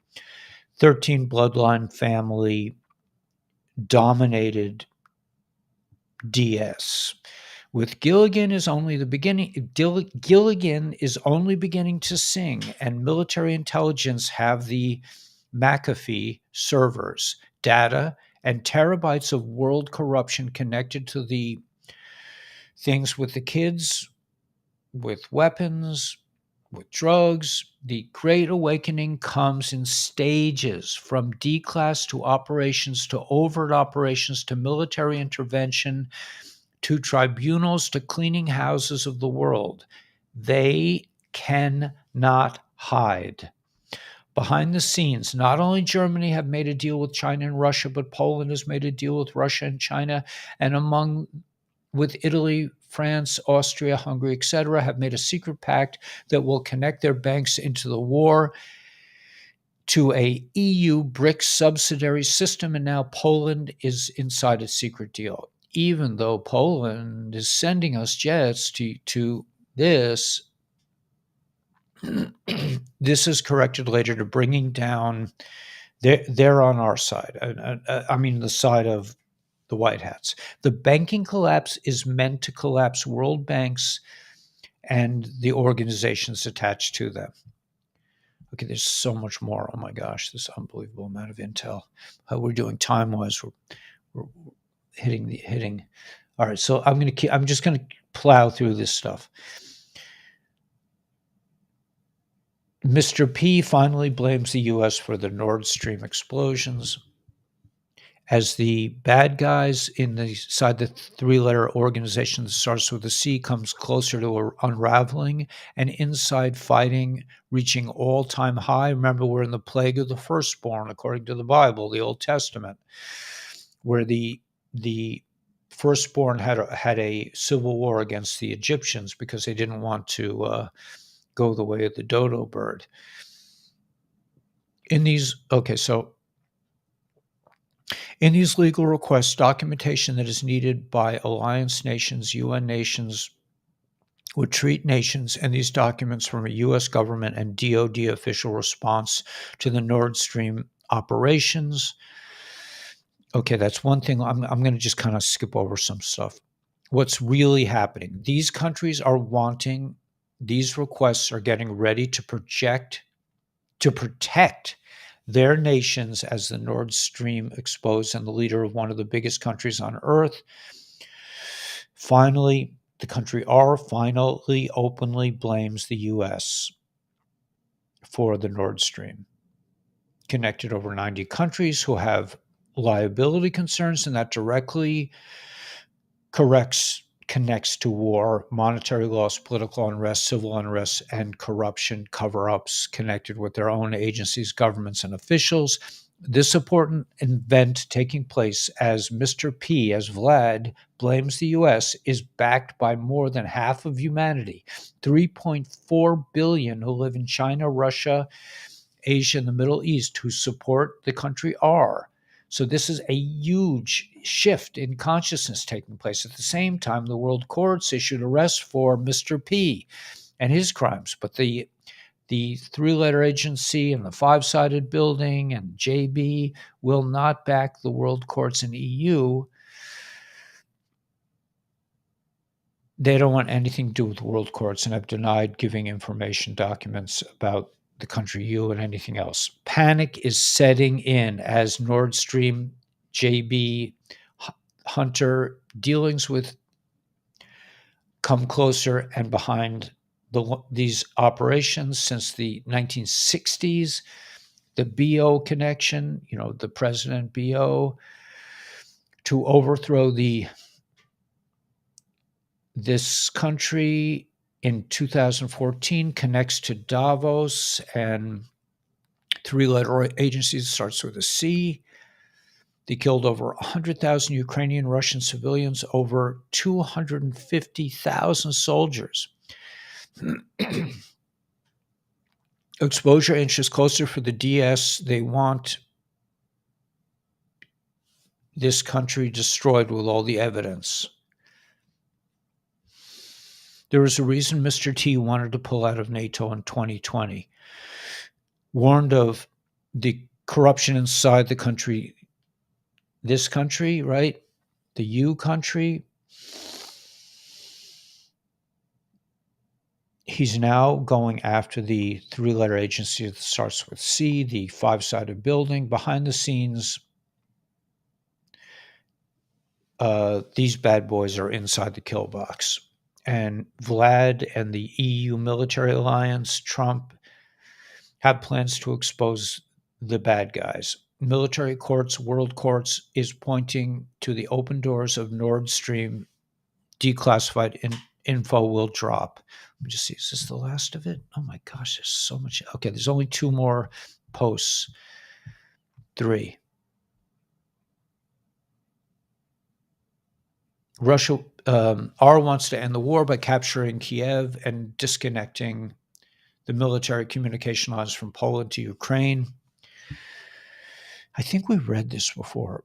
13 bloodline family dominated DS. With Gilligan is only the beginning. Gilligan is only beginning to sing, and military intelligence have the McAfee servers, data, and terabytes of world corruption connected to the things with the kids, with weapons, with drugs. The Great Awakening comes in stages, from D-class to operations to overt operations to military intervention to tribunals to cleaning houses of the world. They cannot hide. Behind the scenes, not only Germany have made a deal with China and Russia, but Poland has made a deal with Russia and China, and with Italy, France, Austria, Hungary, etc., have made a secret pact that will connect their banks into the war to a EU BRICS subsidiary system, and now Poland is inside a secret deal. Even though Poland is sending us jets to this, this is corrected later to bringing down. They're on our side. I mean, the side of the white hats. The banking collapse is meant to collapse world banks and the organizations attached to them. Okay, there's so much more. Oh my gosh, this unbelievable amount of intel. How we're doing time-wise, we're hitting. All right, so I'm just gonna plow through this stuff. Mr. P finally blames the U.S. for the Nord Stream explosions. As the bad guys inside the three-letter organization that starts with a C comes closer to unraveling, and inside fighting reaching all-time high. Remember, we're in the plague of the firstborn, according to the Bible, the Old Testament, where the firstborn had a civil war against the Egyptians because they didn't want to go the way of the dodo bird. In these legal requests, documentation that is needed by alliance nations, UN nations, would treat nations and these documents from a U.S. government and DoD official response to the Nord Stream operations. Okay, that's one thing. I'm going to just kind of skip over some stuff. What's really happening? These countries are wanting, these requests are getting ready to protect their nations as the Nord Stream exposed, and the leader of one of the biggest countries on earth. Finally, the country R finally openly blames the U.S. for the Nord Stream. Connected over 90 countries who have liability concerns, and that directly connects to war, monetary loss, political unrest, civil unrest, and corruption cover-ups connected with their own agencies, governments, and officials. This important event taking place as Mr. P, as Vlad, blames the U.S., is backed by more than half of humanity, 3.4 billion who live in China, Russia, Asia, and the Middle East, who support the country R. So this is a huge shift in consciousness taking place. At the same time, the world courts issued arrests for Mr. P and his crimes, but the three-letter agency and the five-sided building and JB will not back the world courts in EU. They don't want anything to do with the world courts and have denied giving information documents about the country U and anything else. Panic is setting in as Nord Stream, JB, Hunter dealings with come closer and behind these operations since the 1960s. The BO connection, the President BO, to overthrow this country in 2014 connects to Davos and three-letter agencies, starts with a C. They killed over 100,000 Ukrainian Russian civilians, over 250,000 soldiers. Exposure inches closer for the DS. They want this country destroyed with all the evidence. There was a reason Mr. T wanted to pull out of NATO in 2020, warned of the corruption inside the country, this country, right? The U country. He's now going after the three-letter agency that starts with C, the five-sided building. Behind the scenes, these bad boys are inside the kill box. And Vlad and the EU military alliance, Trump, have plans to expose the bad guys. Military courts, world courts, is pointing to the open doors of Nord Stream. Declassified info will drop. Let me just see. Is this the last of it? Oh my gosh, there's so much. Okay, there's only 2 more posts. 3. Russia wants to end the war by capturing Kiev and disconnecting the military communication lines from Poland to Ukraine. I think we read this before.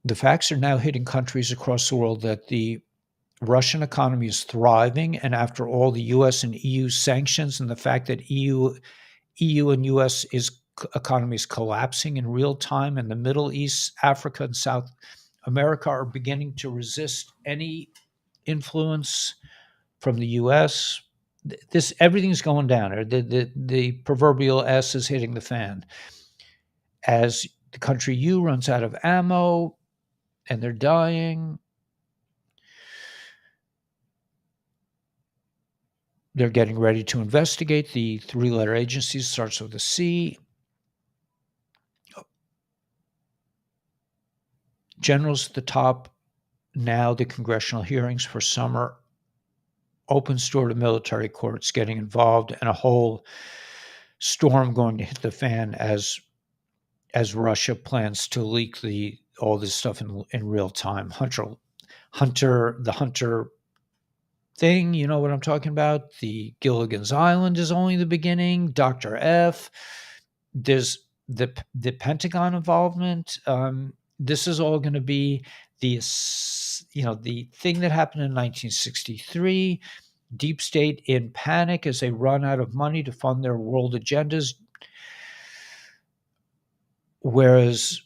The facts are now hitting countries across the world that the Russian economy is thriving, and after all the U.S. and EU sanctions and the fact that EU and U.S. economy is collapsing in real time, and the Middle East, Africa, and South America are beginning to resist any influence from the U.S. Everything's going down. The proverbial S is hitting the fan. As the country U runs out of ammo, and they're dying. They're getting ready to investigate. The three-letter agency starts with a C. Generals at the top. Now the congressional hearings for summer opens door to military courts getting involved, and a whole storm going to hit the fan as Russia plans to leak all this stuff in real time. The Hunter thing, you know what I'm talking about? The Gilligan's Island is only the beginning. Dr. F. There's the Pentagon involvement. This is all going to be the thing that happened in 1963. Deep state in panic as they run out of money to fund their world agendas. Whereas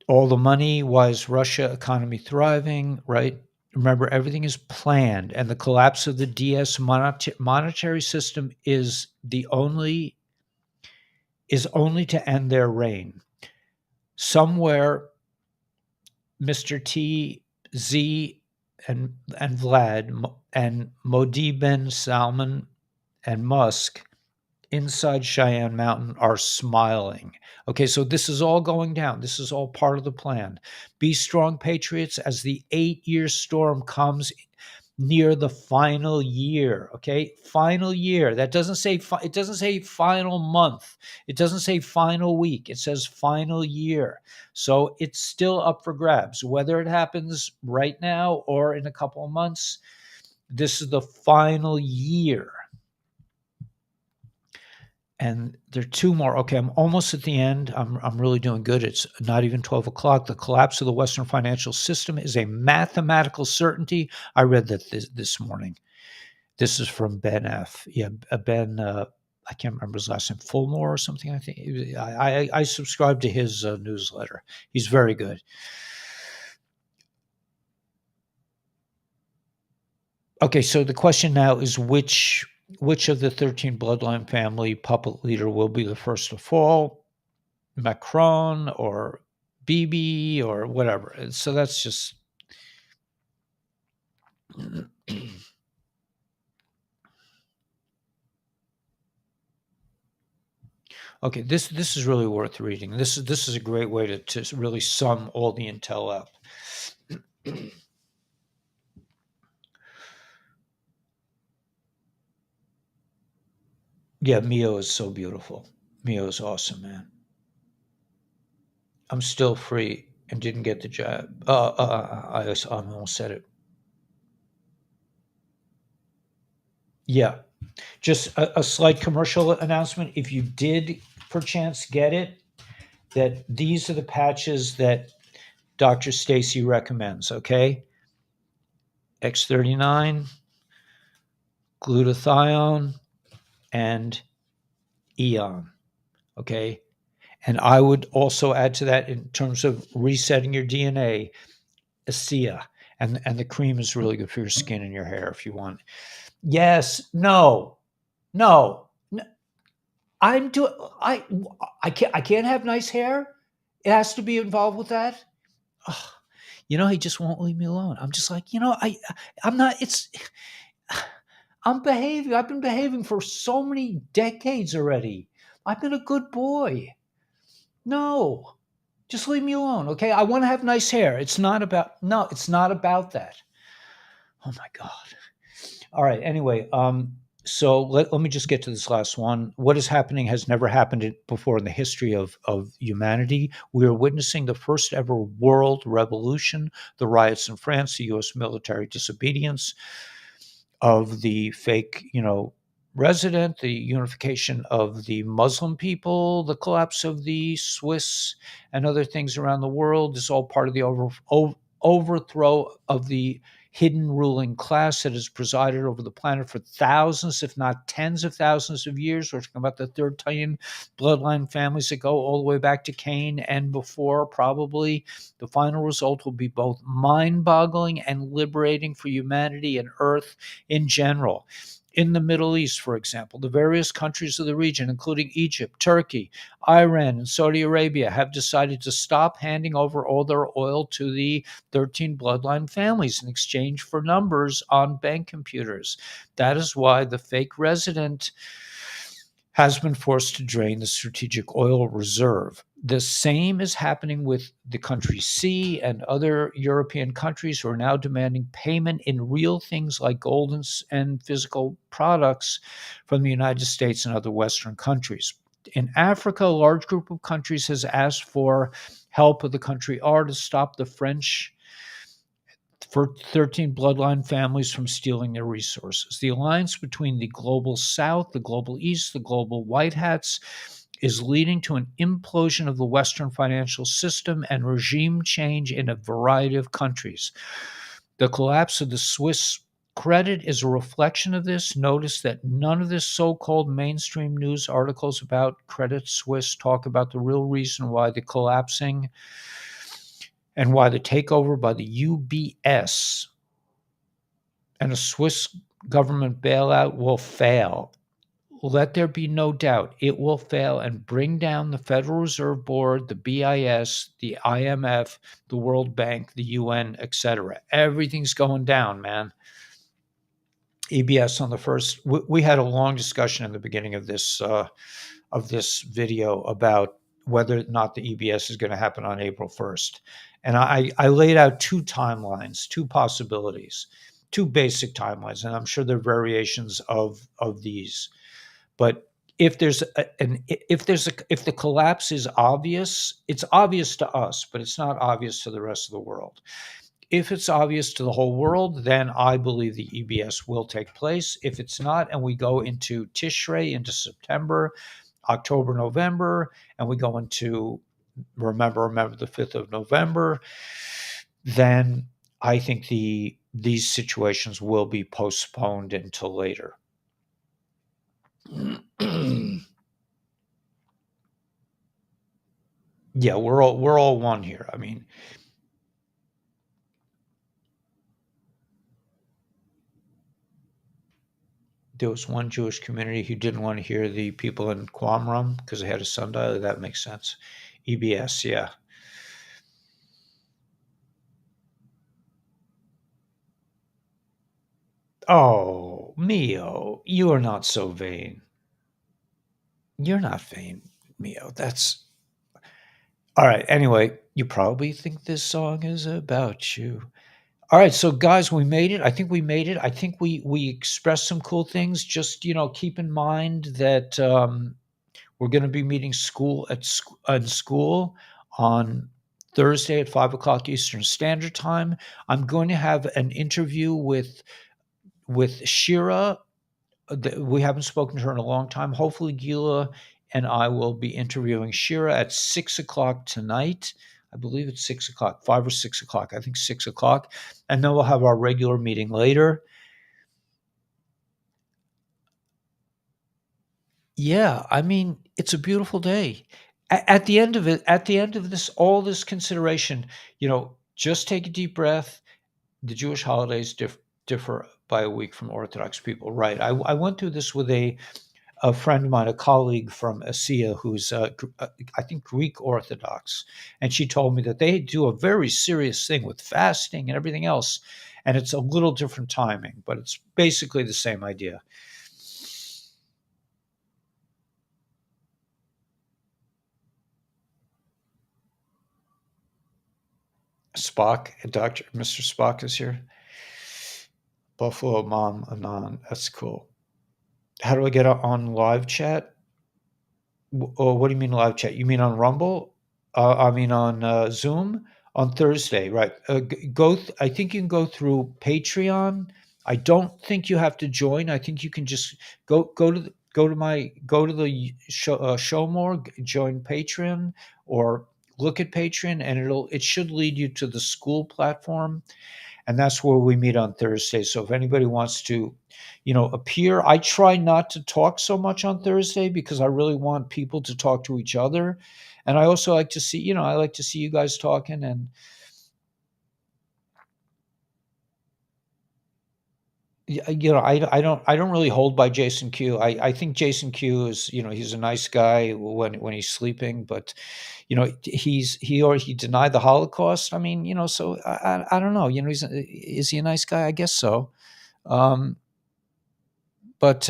all the money, why is Russia economy thriving, right? Remember, everything is planned, and the collapse of the DS monetary system is only to end their reign. Somewhere, Mr. T, Z, and Vlad, and Modi bin Salman, and Musk inside Cheyenne Mountain are smiling. Okay, so this is all going down. This is all part of the plan. Be strong, patriots, as the 8-year storm comes near the final year. Okay, final year. That doesn't say it doesn't say final month. It doesn't say final week. It says final year. So it's still up for grabs. Whether it happens right now or in a couple of months, this is the final year. And there are 2 more. Okay, I'm almost at the end. I'm really doing good. It's not even 12 o'clock. The collapse of the Western financial system is a mathematical certainty. I read that this morning. This is from Ben F. Yeah, Ben, I can't remember his last name, Fulmore or something, I think. I subscribe to his newsletter. He's very good. Okay, so the question now is which of the 13 bloodline family puppet leader will be the first to fall? Macron or Bibi or whatever. So that's just okay. This is really worth reading. This is a great way to really sum all the intel up. Yeah, Mio is so beautiful. Mio is awesome, man. I'm still free and didn't get the jab. I almost said it. Yeah. Just a slight commercial announcement. If you did perchance get it, that these are the patches that Dr. Stacy recommends, okay? X39, glutathione, and Eon, okay? And I would also add to that in terms of resetting your DNA, ASEA. And the cream is really good for your skin and your hair if you want. Yes, no, no. I'm doing I can't have nice hair. It has to be involved with that. Ugh, he just won't leave me alone. I'm just like, I'm not it's I'm behaving. I've been behaving for so many decades already. I've been a good boy. No. Just leave me alone, okay? I want to have nice hair. It's not about that. Oh my God. All right. Anyway, so let me just get to this last one. What is happening has never happened before in the history of humanity. We are witnessing the first ever world revolution, the riots in France, the U.S. military disobedience of the fake, resident, the unification of the Muslim people, the collapse of the Swiss and other things around the world is all part of the overthrow of the hidden ruling class that has presided over the planet for thousands, if not tens of thousands of years. We're talking about the 13 bloodline families that go all the way back to Cain and before, probably. The final result will be both mind-boggling and liberating for humanity and Earth in general. In the Middle East, for example, the various countries of the region, including Egypt, Turkey, Iran, and Saudi Arabia, have decided to stop handing over all their oil to the 13 bloodline families in exchange for numbers on bank computers. That is why the fake resident has been forced to drain the strategic oil reserve. The same is happening with the country C and other European countries who are now demanding payment in real things like gold and physical products from the United States and other Western countries. In Africa, a large group of countries has asked for help of the country R to stop the French for 13 bloodline families from stealing their resources. The alliance between the global South, the global East, the global White Hats is leading to an implosion of the Western financial system and regime change in a variety of countries. The collapse of the Swiss credit is a reflection of this. Notice that none of this so-called mainstream news articles about Credit Suisse talk about the real reason why the collapsing and why the takeover by the UBS and a Swiss government bailout will fail. Let there be no doubt it will fail and bring down the Federal Reserve Board, the BIS, the IMF, the World Bank, the UN, etc. Everything's going down, man. EBS on the first. We had a long discussion in the beginning of this video about whether or not the EBS is going to happen on April 1st. And I laid out two timelines, two possibilities, two basic timelines, and I'm sure there are variations of these. But if if the collapse is obvious, it's obvious to us, but it's not obvious to the rest of the world. If it's obvious to the whole world, then I believe the EBS will take place. If it's not, and we go into Tishrei, into September, October, November, and we go into remember the 5th of November, then I think these situations will be postponed until later. Yeah, we're all one here. I mean, there was one Jewish community who didn't want to hear the people in Qumran because they had a sundial. That makes sense. EBS, yeah. Oh, Mio, you are not so vain. You're not vain, Mio. That's all right. Anyway, you probably think this song is about you. All right, so guys, we made it. I think we made it. I think we expressed some cool things. Just keep in mind that we're going to be meeting in school on Thursday at 5 o'clock Eastern Standard Time. I'm going to have an interview with Shira. We haven't spoken to her in a long time. Hopefully, Gila and I will be interviewing Shira at 6 o'clock tonight. I believe it's 6 o'clock, 5 or 6 o'clock. I think 6 o'clock. And then we'll have our regular meeting later. Yeah, I mean, it's a beautiful day. At the end of it, at the end of this, all this consideration, just take a deep breath. The Jewish holidays differ by a week from Orthodox people, right? I went through this with a friend of mine, a colleague from ASEA, who's I think Greek Orthodox, and she told me that they do a very serious thing with fasting and everything else, and it's a little different timing, but it's basically the same idea. Spock, Doctor Mr. Spock is here. Buffalo Mom Anon, that's cool. How do I get on live chat? Oh, what do you mean live chat? You mean on Rumble? I mean on Zoom on Thursday, right? I think you can go through Patreon. I don't think you have to join. I think you can just go to the show more, join Patreon, or look at Patreon, and it should lead you to the school platform, and that's where we meet on Thursday. So if anybody wants to, appear, I try not to talk so much on Thursday because I really want people to talk to each other, and I also like to see, I like to see you guys talking, and I don't really hold by Jason Q. I think Jason Q is, he's a nice guy when he's sleeping, but he denied the Holocaust. I mean, so I don't know. Is he a nice guy? I guess so. Um, But,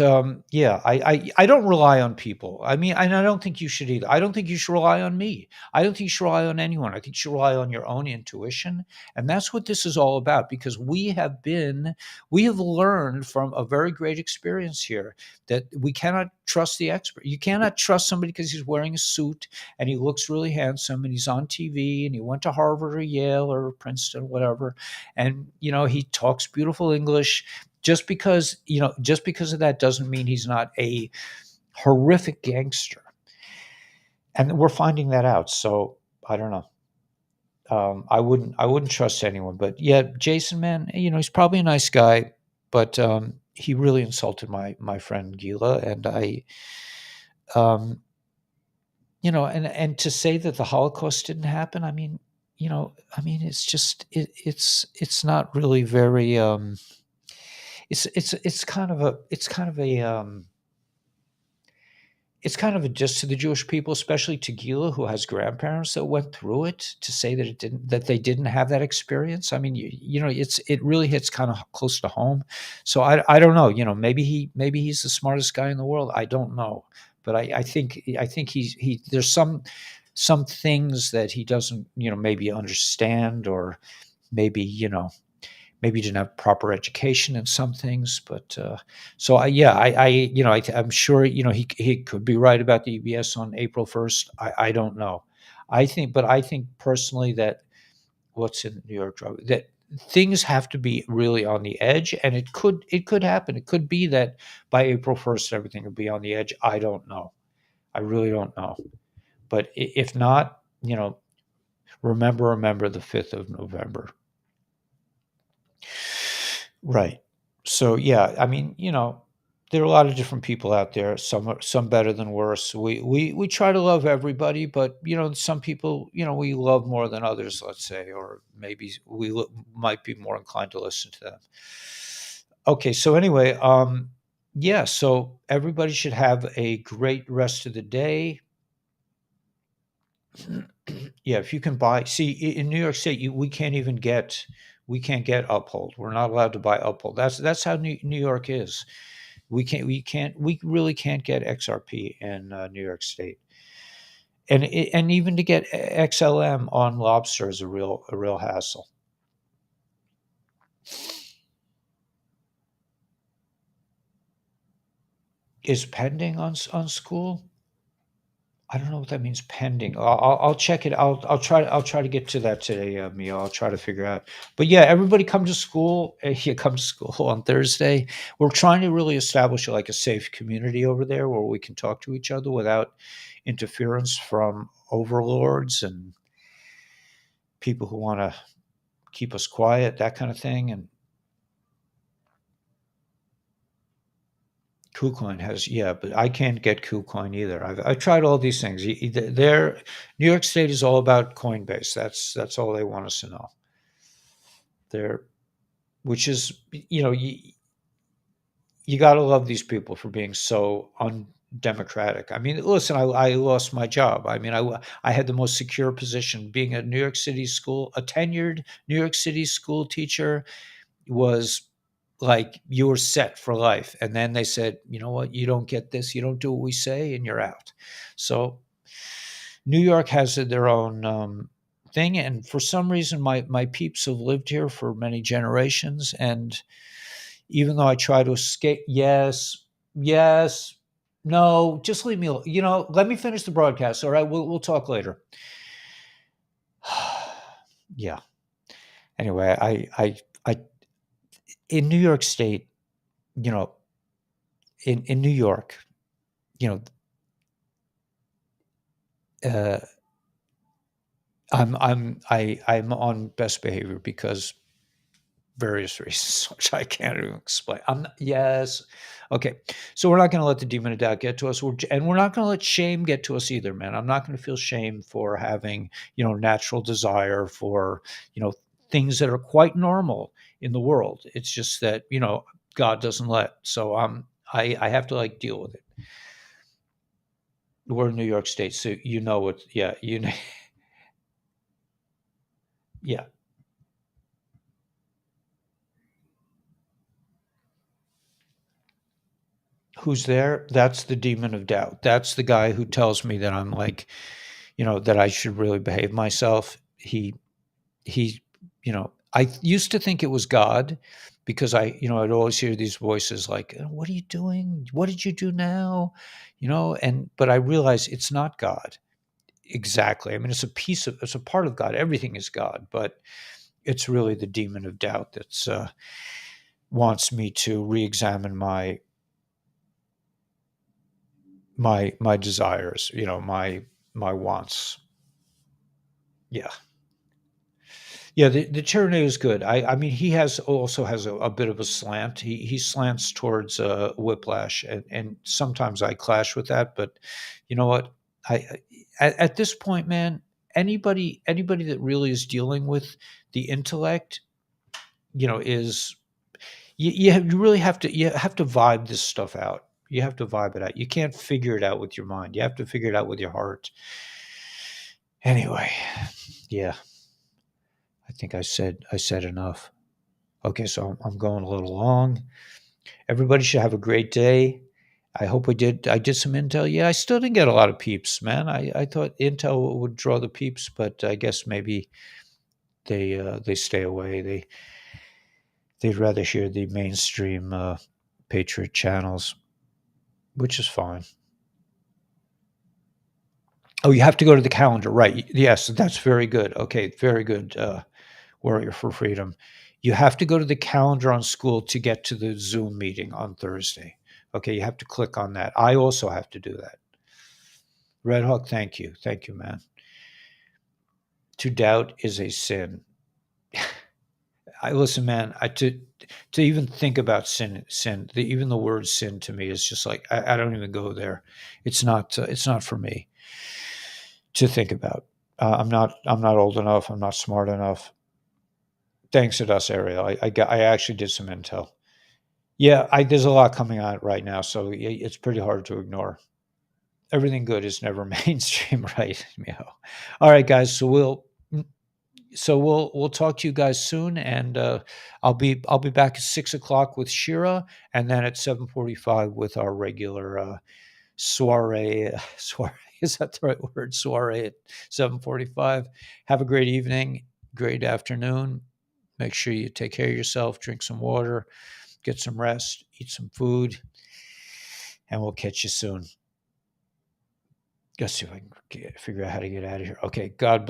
yeah, I don't rely on people. I mean, and I don't think you should either. I don't think you should rely on me. I don't think you should rely on anyone. I think you should rely on your own intuition, and that's what this is all about, because we have learned from a very great experience here that we cannot trust the expert. You cannot trust somebody because he's wearing a suit and he looks really handsome and he's on TV and he went to Harvard or Yale or Princeton, whatever, and, he talks beautiful English. Just because of that doesn't mean he's not a horrific gangster, and we're finding that out. So I don't know. I wouldn't trust anyone, but yeah, Jason, man, he's probably a nice guy, but he really insulted my friend Gila, and um, and to say that the Holocaust didn't happen, it's just it's not really very. It's kind of a diss to the Jewish people, especially to Gila, who has grandparents that went through it, to say that they didn't have that experience. I mean, it really hits kind of close to home. So I don't know. Maybe he's the smartest guy in the world. I don't know, but I think there's some things that he doesn't maybe understand, or maybe he didn't have proper education in some things, but so yeah, I'm sure he could be right about the EBS on April 1st. I don't know. I think personally that what's in New York drug that things have to be really on the edge, and it could happen. It could be that by April 1st everything will be on the edge. I don't know. I really don't know. But if not, remember the 5th of November. Right. So yeah, I mean, there are a lot of different people out there. Some better than worse. We try to love everybody, but some people we love more than others. Let's say, or maybe might be more inclined to listen to them. Okay. So anyway, yeah. So everybody should have a great rest of the day. Yeah, if you can buy, see in New York State, we can't get Uphold. We're not allowed to buy Uphold. That's how New York is. We really can't get XRP in New York State, and even to get XLM on Lobster is a real hassle. Is pending on school? I don't know what that means. Pending. I'll check it. I'll try to get to that today, Mio. I'll try to figure out. But yeah, everybody come to school. You come to school on Thursday. We're trying to really establish like a safe community over there where we can talk to each other without interference from overlords and people who want to keep us quiet, that kind of thing. And KuCoin has, yeah, but I can't get KuCoin either. I've tried all these things. There, New York State is all about Coinbase. That's all they want us to know. They're, which is, you got to love these people for being so undemocratic. I mean, listen, I lost my job. I mean, I had the most secure position being a New York City school, a tenured New York City school teacher was like you were set for life. And then they said, you know what, you don't get this, you don't do what we say, and you're out. So New York has their own thing, and for some reason, my peeps have lived here for many generations, and even though I try to escape, yes, yes, no, just leave me. Let me finish the broadcast. All right, we'll talk later. Yeah. Anyway, I in New York State, you know, in New York, you know, uh, I'm on best behavior because various reasons, which I can't even explain. Yes, okay. So we're not going to let the demon of doubt get to us, and we're not going to let shame get to us either, man. I'm not going to feel shame for having natural desire for things that are quite normal in the world. It's just that God doesn't let. So I have to like deal with it. We're in New York State, so what? Yeah, yeah. Who's there? That's the demon of doubt. That's the guy who tells me that I'm like, that I should really behave myself. He, I used to think it was God because I'd always hear these voices like, "What are you doing? What did you do now?" But I realize it's not God exactly. I mean, it's a part of God. Everything is God, but it's really the demon of doubt that's wants me to re-examine my desires, my wants. Yeah. Yeah, the Tyranny is good. I mean, he also has a bit of a slant. He slants towards Whiplash, and sometimes I clash with that. But you know what? At this point, man, anybody that really is dealing with the intellect, is you really have to vibe this stuff out. You have to vibe it out. You can't figure it out with your mind. You have to figure it out with your heart. Anyway, yeah, I think I said enough. Okay, so I'm going a little long. Everybody should have a great day. I hope I did some intel. Yeah, I still didn't get a lot of peeps, man. I thought intel would draw the peeps, but I guess maybe they stay away. They'd rather hear the mainstream patriot channels, which is fine. Oh, you have to go to the calendar, right? Yes, that's very good. Okay, very good. Warrior for Freedom. You have to go to the calendar on school to get to the Zoom meeting on Thursday. Okay, you have to click on that. I also have to do that. Red Hawk, thank you. Thank you, man. To doubt is a sin. I listen, man. To even think about sin. Even the word sin to me is just like I don't even go there. It's not. It's not for me to think about. I'm not. I'm not old enough. I'm not smart enough. Thanks to us, Ariel. I actually did some intel. Yeah, there's a lot coming out right now, so it's pretty hard to ignore. Everything good is never mainstream, right? All right, guys. So we'll talk to you guys soon, and I'll be back at 6 o'clock with Shira, and then at 7:45 with our regular soiree. Soiree, is that the right word? Soiree at 7:45. Have a great evening, great afternoon. Make sure you take care of yourself. Drink some water. Get some rest, eat some food, and we'll catch you soon. Let's see if I can figure out how to get out of here. Okay, God